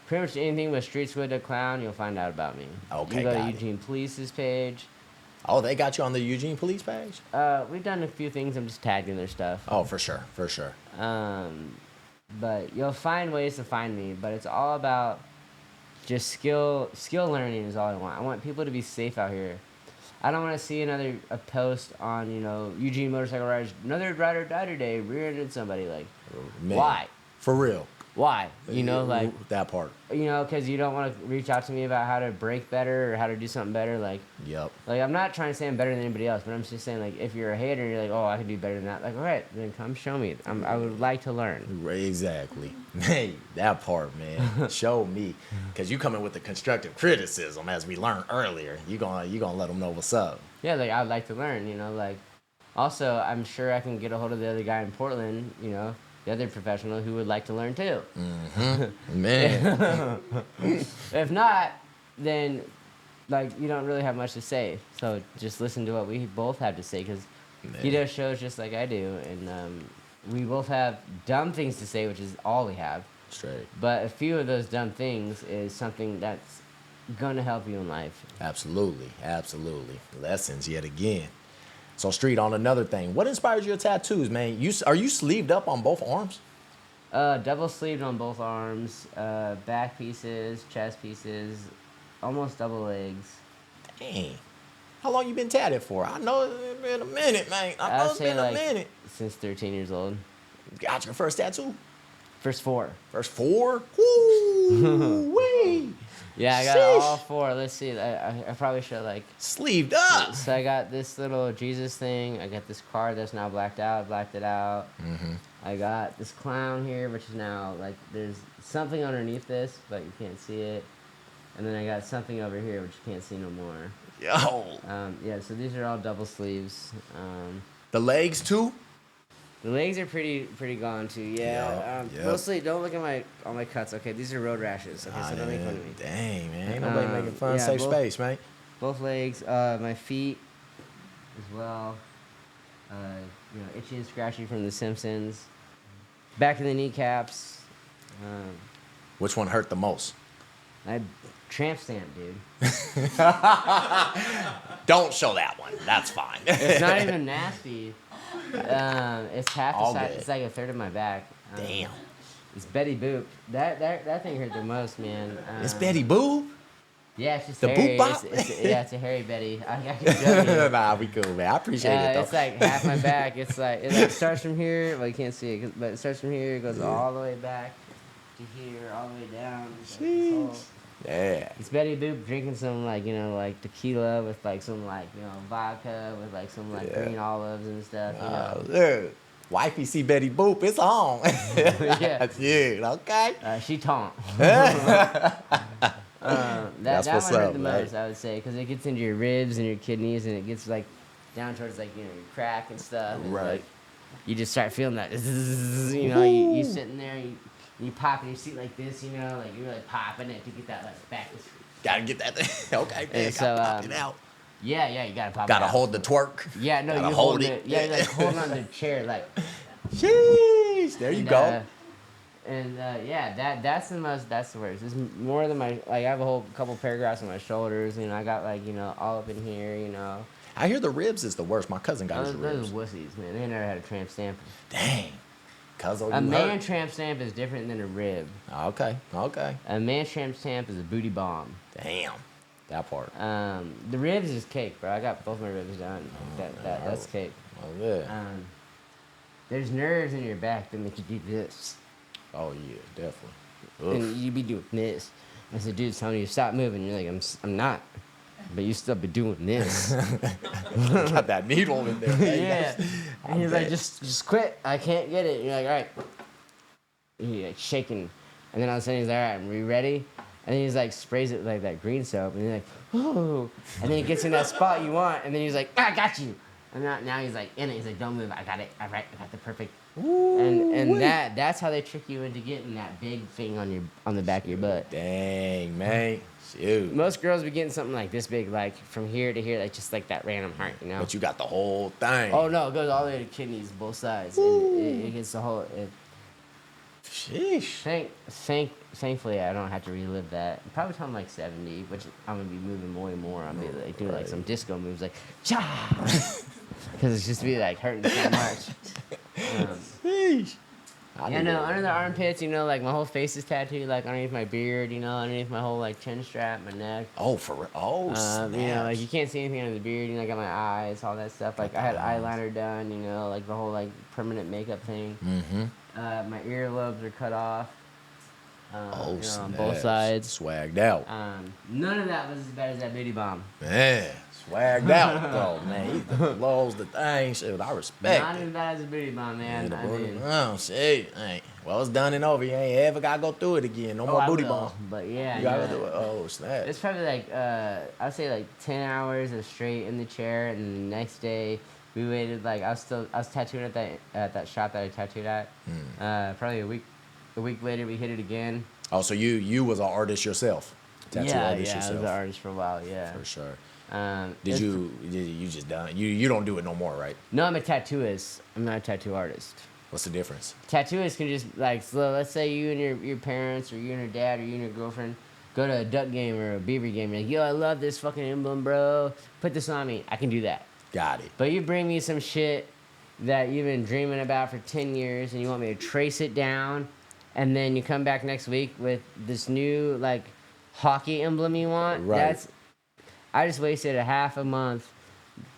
Pretty much anything with Streets with the Clown, you'll find out about me. Okay, you can go got to it. Eugene Police's page. Oh, they got you on the Eugene Police page? We've done a few things. I'm just tagging their stuff. Oh, for sure. But you'll find ways to find me. But it's all about just skill learning is all I want. I want people to be safe out here. I don't want to see a post on Eugene motorcycle riders. Another rider died today, rear-ended somebody. Like, Man, why? For real. Why? Like that part. because you don't want to reach out to me about how to brake better or how to do something better. Like, Yep. like I'm not trying to say I'm better than anybody else, but I'm just saying like if you're a hater, and you're like, oh, I can do better than that. Like, all right, then come show me. I would like to learn. Exactly. Hey, that part, man. Show me, because you coming with the constructive criticism, as we learned earlier. You gonna let them know what's up. Yeah, like I'd like to learn. Like, also I'm sure I can get a hold of the other guy in Portland. The other professional who would like to learn too. Man. If not, then like you don't really have much to say. So just listen to what we both have to say, because he does shows just like I do, and we both have dumb things to say, which is all we have. Straight. But a few of those dumb things is something that's gonna help you in life. Absolutely. Lessons yet again. So, Street, on another thing, what inspires your tattoos, man? Are you sleeved up on both arms? Double sleeved on both arms, back pieces, chest pieces, almost double legs. Dang. How long you been tatted for? I know it's been a minute, man. I know I'd it's say been a minute. since 13 years old. Got your first tattoo? First 4. First 4? Woo! Wee! Yeah, I got Sheesh. all 4. Let's see. I probably should like. Sleeved up. So I got this little Jesus thing. I got this card that's now blacked out. I blacked it out. Mm-hmm. I got this clown here, which is now like there's something underneath this, but you can't see it. And then I got something over here, which you can't see no more. Yo. Yeah. So these are all double sleeves. The legs, too? The legs are pretty gone too. Yeah. Yep. Mostly, don't look at all my cuts. Okay, these are road rashes. Okay, so don't make fun of me. Dang, man. Ain't nobody making fun. yeah, Safe both- space, man. Both legs, my feet as well. Itchy and scratchy from The Simpsons. Back of the kneecaps. Which one hurt the most? I tramp stamp, dude. Don't show that one. That's fine. It's not even nasty. It's half the All size. good. It's like a third of my back. Damn. It's Betty Boop. That thing hurt the most, man. It's Betty Boo? Yeah, it's just The hairy. Boop Bop? It's a hairy Betty. I can show you. Nah, we cool, man. I appreciate it, though. It's like half my back. It like starts from here. Well, you can't see it, but it starts from here. It goes all the way back to here, all the way down. It's like this whole- Yeah. It's Betty Boop drinking some like tequila with like some vodka with like some green olives and stuff. Look. Wifey see Betty Boop, it's on. Yeah. That's it, okay? She taunt. That's that what's one hurt up, the right? most, I would say, because it gets into your ribs and your kidneys, and it gets like down towards your crack and stuff. And, Right. like, you just start feeling that. You sitting there, you pop in your seat like this, like you're like popping it to get that back. Gotta get that thing. Okay, man. And so, Gotta pop it out. Yeah, you gotta pop. Gotta it out. hold the twerk. Yeah, no, gotta you hold hold it. it. Yeah, you're like holding on to the chair, like. Sheesh. There you And, go. That's the most. That's the worst. It's more than my. I have a whole couple paragraphs on my shoulders. I got all up in here. I hear the ribs is the worst. My cousin got his Those ribs. are wussies, man. They never had a tramp stamp. Dang. Cousin, A you man hurt. tramp stamp is different than a rib. Okay. A man tramp stamp is a booty bomb. Damn. That part. The ribs is cake, bro. I got both my ribs done. That's cake. Oh, yeah. There's nerves in your back that make you do this. Oh, yeah, definitely. And you be doing this. I said, dude's telling you to stop moving. You're like, I'm not. But you still be doing this. Got that needle in there. Man. Yeah. And he's bet. like, just quit. I can't get it. And you're like, all right. And he's like shaking. And then all of a sudden he's like, all right, are you ready? And then he's like, sprays it with like that green soap. And he's like, ooh. And then he gets in that spot you want. And then he's like, I got you. And now he's like in it. He's like, don't move. I got it. All right. I got the perfect. And that's how they trick you into getting that big thing on the back of your butt. Dang, man. Shoot. Most girls be getting something like this big, like from here to here, like just like that random heart, But you got the whole thing. Oh no, it goes all the way to kidneys, both sides. And it gets the whole. Sheesh. Thankfully, I don't have to relive that. Probably till I'm like 70, which I'm gonna be moving more and more. I'll be like doing like some disco moves, like cha, because it's just be like hurting so much. Sheesh. I Yeah, need no, to- under the armpits, you know, like my whole face is tattooed, like underneath my beard, you know, underneath my whole like chin strap, my neck. Oh, for real? Oh, You know, like you snaps. can't see anything under the beard. You know, I got my eyes, all that stuff. Like Got I had the eyes. eyeliner done. You know, like the whole like permanent makeup thing. Mm-hmm. My earlobes are cut off. Oh, you know, snaps. on both sides. Swagged out. None of that was as bad as that booty bomb. Man, swagged out though, man. He blows the thing. Shit, I respect Not it. as bad as a booty bomb, man. Yeah, I mean, oh, shit. Hey, well, it's done and over. You ain't ever got to go through it again. No more I booty will, bomb. But yeah, You got to no, do it. Oh, snap. it's probably like I'd say like 10 hours of straight in the chair, and then the next day we waited like I was tattooing at that shop that I tattooed at. Probably a week later we hit it again. Oh, so you was an artist yourself? Tattoo artist I yourself? was an artist for a while. Yeah. For sure. It's- You just done? You don't do it no more, right? No, I'm a tattooist. I'm not a tattoo artist. What's the difference? Tattooists can just like, so let's say you and your parents, or you and your dad, or you and your girlfriend go to a duck game or a beaver game. You're like, yo, I love this fucking emblem, bro. Put this on me. I can do that. Got it. But you bring me some shit that you've been dreaming about for 10 years, and you want me to trace it down, and then you come back next week with this new like hockey emblem you want. Right. I just wasted a half a month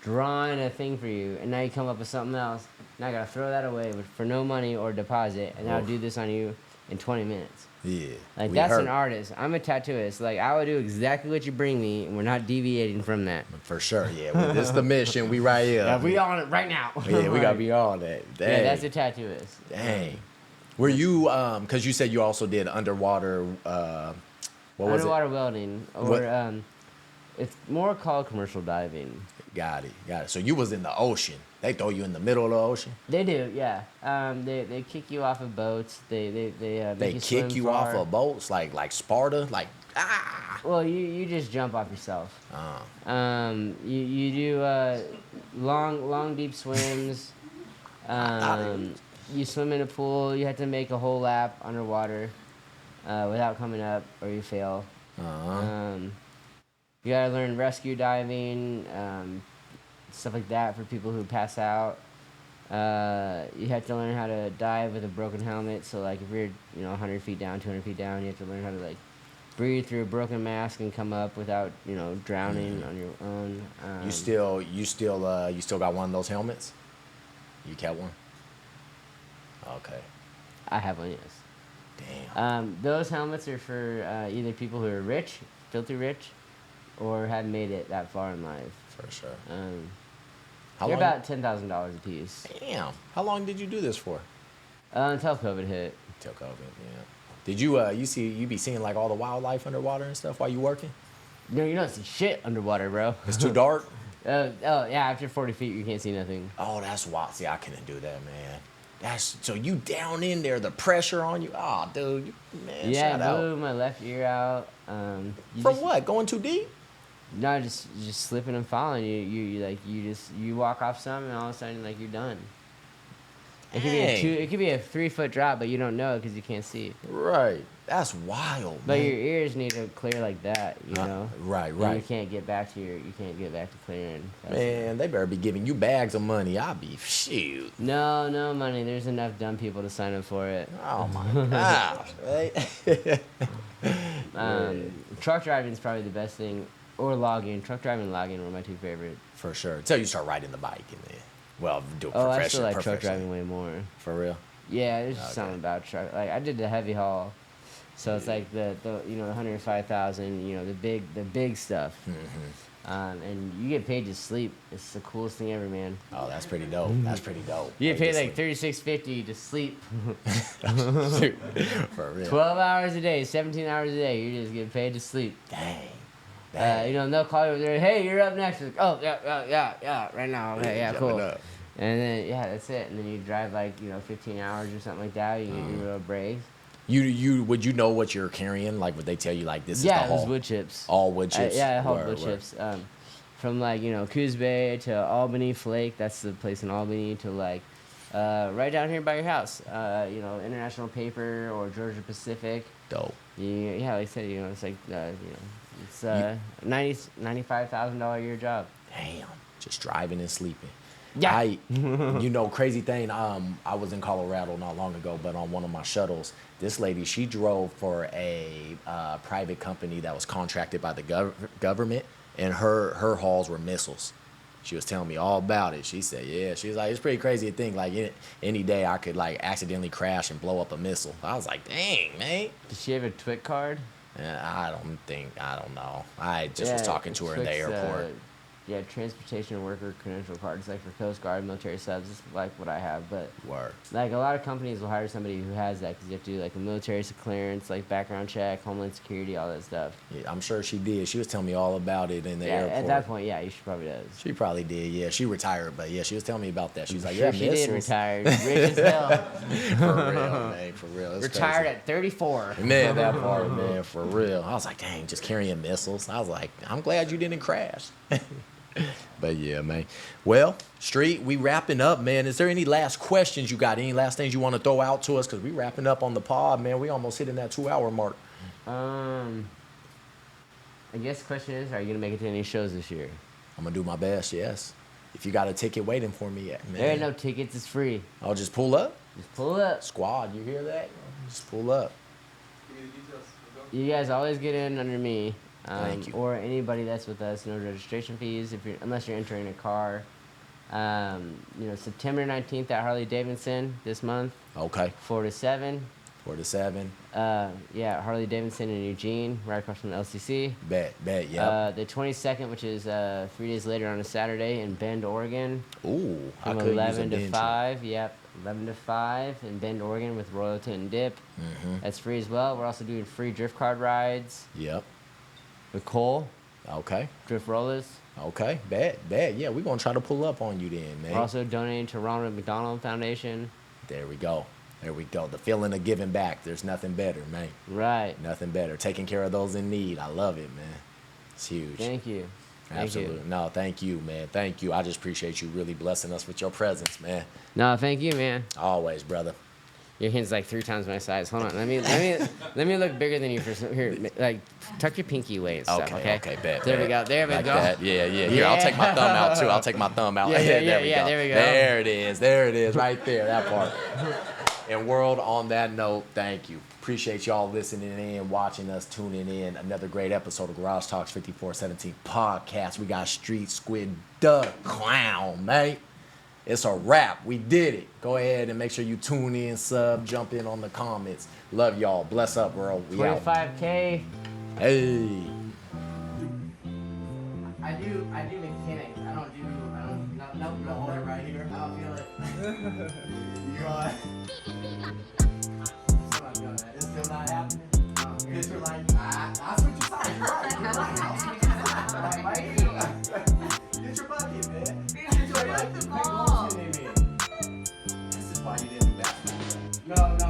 drawing a thing for you, and now you come up with something else. Now I gotta throw that away for no money or deposit, and I'll Oof. do this on you in 20 minutes. Yeah. Like we that's heard. an artist. I'm a tattooist. Like I would do exactly what you bring me, and we're not deviating from that. For sure. Yeah. Well, this the mission. We right here. Yeah, we on it right now. Yeah, we gotta be on that. Dang. Yeah, that's a tattooist. Dang. Were you because you said you also did underwater? What was Underwater welding, or What- it's more called commercial diving. it? Got it. So you was in the ocean. They throw you in the middle of the ocean. They do, yeah. They kick you off of boats. They make They you kick swim you off far. of boats like Sparta, like ah. Well, you just jump off yourself. You do long deep swims. You swim in a pool. You have to make a whole lap underwater without coming up, or you fail. You gotta learn rescue diving, stuff like that for people who pass out. You have to learn how to dive with a broken helmet. So like if you're 100 feet down, 200 feet down, you have to learn how to like breathe through a broken mask and come up without drowning on your own. You still got one of those helmets? You kept one? Okay. I have one, yes. Damn. Those helmets are for either people who are rich, filthy rich, or have made it that far in life. For sure. They're about $10,000 a piece. Damn. How long did you do this for? Until COVID hit. Till COVID. Yeah. Did you be seeing like all the wildlife underwater and stuff while you working? No, you don't see shit underwater, bro. It's too dark. Oh yeah, after 40 feet you can't see nothing. Oh, that's wild. See, I couldn't do that, man. That's so you down in there, the pressure on you. Oh, dude, man. Yeah, shout I out. blew my left ear out. From what? Going too deep? No, just slipping and falling. You walk off something and all of a sudden like you're done. It could be a 3-foot drop, but you don't know because you can't see. Right. That's wild, But man. your ears need to clear like that, you know. Right, And right. You can't get back to clearing. Man, they better be giving you bags of money. I'll be shoot. No money. There's enough dumb people to sign up for it. Oh my gosh. Right? Truck driving is probably the best thing, or logging. Truck driving and logging were my two favorite. For sure. Until you start riding the bike and then, well, do it Oh, I still like truck professionally. driving way more. For real. Yeah, there's just Okay. something about truck. Like I did the heavy haul, so it's like the 105,000. The big stuff. And you get paid to sleep. It's the coolest thing ever, man. Oh, that's pretty dope. That's pretty dope. You get paid like Obviously. $36.50 to sleep. For real. 12 hours a day, 17 hours a day. You just get paid to sleep. Dang. They'll call you over there. Hey, you're up next. Like, oh, yeah, right now. Okay, yeah, Jumping cool. up. And then that's it. And then you drive like 15 hours or something like that. You get your little breaks. Would you know what you're carrying? Like, would they tell you like this Yeah, is it the was haul? wood chips. All wood chips. Yeah, I hauled Word, wood word. chips. From like Coos Bay to Albany Flake. That's the place in Albany. To like right down here by your house. International Paper or Georgia Pacific. Dope. Yeah, like I said, it's like it's $95,000 a year job. Damn. Just driving and sleeping. Yeah. You know, crazy thing. I was in Colorado not long ago, but on one of my shuttles, this lady, she drove for a private company that was contracted by the government, and her hauls were missiles. She was telling me all about it. She said, yeah, she was like, it's pretty crazy to think like any day I could like accidentally crash and blow up a missile. I was like, dang, man. Does she have a TWIC card? I don't know. I just was talking to her in the TWIC's, airport. Yeah, transportation worker credential cards, like for Coast Guard, military subs, is like what I have. But Word. like a lot of companies will hire somebody who has that because you have to do like a military clearance, like background check, Homeland Security, all that stuff. Yeah, I'm sure she did. She was telling me all about it in the Yeah, airport. at that point, yeah, you should probably does. She probably did, yeah. She retired, but yeah, she was telling me about that. She was like, Sure yeah, she did missiles. retire. Rich as hell. For real, man, for real. It's Retired crazy. at 34. Man, that part, man, for real. I was like, dang, just carrying missiles. I was like, I'm glad you didn't crash. But yeah, man. Well, Street, we wrapping up, man. Is there any last questions you got? Any last things you want to throw out to us? Because we wrapping up on the pod, man. We almost hitting that 2-hour mark. I guess the question is, are you gonna make it to any shows this year? I'm going to do my best, yes. If you got a ticket waiting for me, man. There ain't no tickets. It's free. I'll just pull up. Just pull up. Squad, you hear that? Just pull up. You guys always get in under me. Thank you. Or anybody that's with us. No registration fees unless you're entering a car. September 19th at Harley Davidson this month, Okay. 4 to 7. 4 to 7. Harley Davidson in Eugene, right across from the LCC. Bet, yep. The 22nd, which is 3 days later on a Saturday in Bend, Oregon, Ooh, I from could use a 11 to binge. 5. Yep, 11 to 5 in Bend, Oregon with Royal Tent and Dip. Mm-hmm. That's free as well. We're also doing free drift card rides Yep. with Cole, Okay. drift rollers. Okay. Bet. Yeah, we're going to try to pull up on you then, man. We're also donating to Ronald McDonald Foundation. There we go. The feeling of giving back. There's nothing better, man. Right. Nothing better. Taking care of those in need. I love it, man. It's huge. Thank you. Absolutely. No, thank you, man. Thank you. I just appreciate you really blessing us with your presence, man. No, thank you, man. Always, brother. Your hand's like 3 times my size. Hold on. Let me look bigger than you for some. Here, like tuck your pinky away and stuff. Okay. Bet. There we bet. go. There we Like go. that. Yeah. Here, I'll take my thumb out too. I'll take my thumb out. Yeah, There we go. there we go. There it is. There it is. Right there. That part. And world, on that note, thank you. Appreciate y'all listening in, watching us, tuning in. Another great episode of Garage Talks 5417 podcast. We got Street Squid the Clown, mate. It's a wrap. We did it. Go ahead and make sure you tune in, sub, jump in on the comments. Love y'all. Bless up, world. We out. 25K. Hey. I do mechanics. I don't hold it right here. I don't feel it. You got It's still not happening? Because you're like, I'll switch your side. You're right. Get your bucket, man. Get your bucket. This is why you didn't do basketball. No.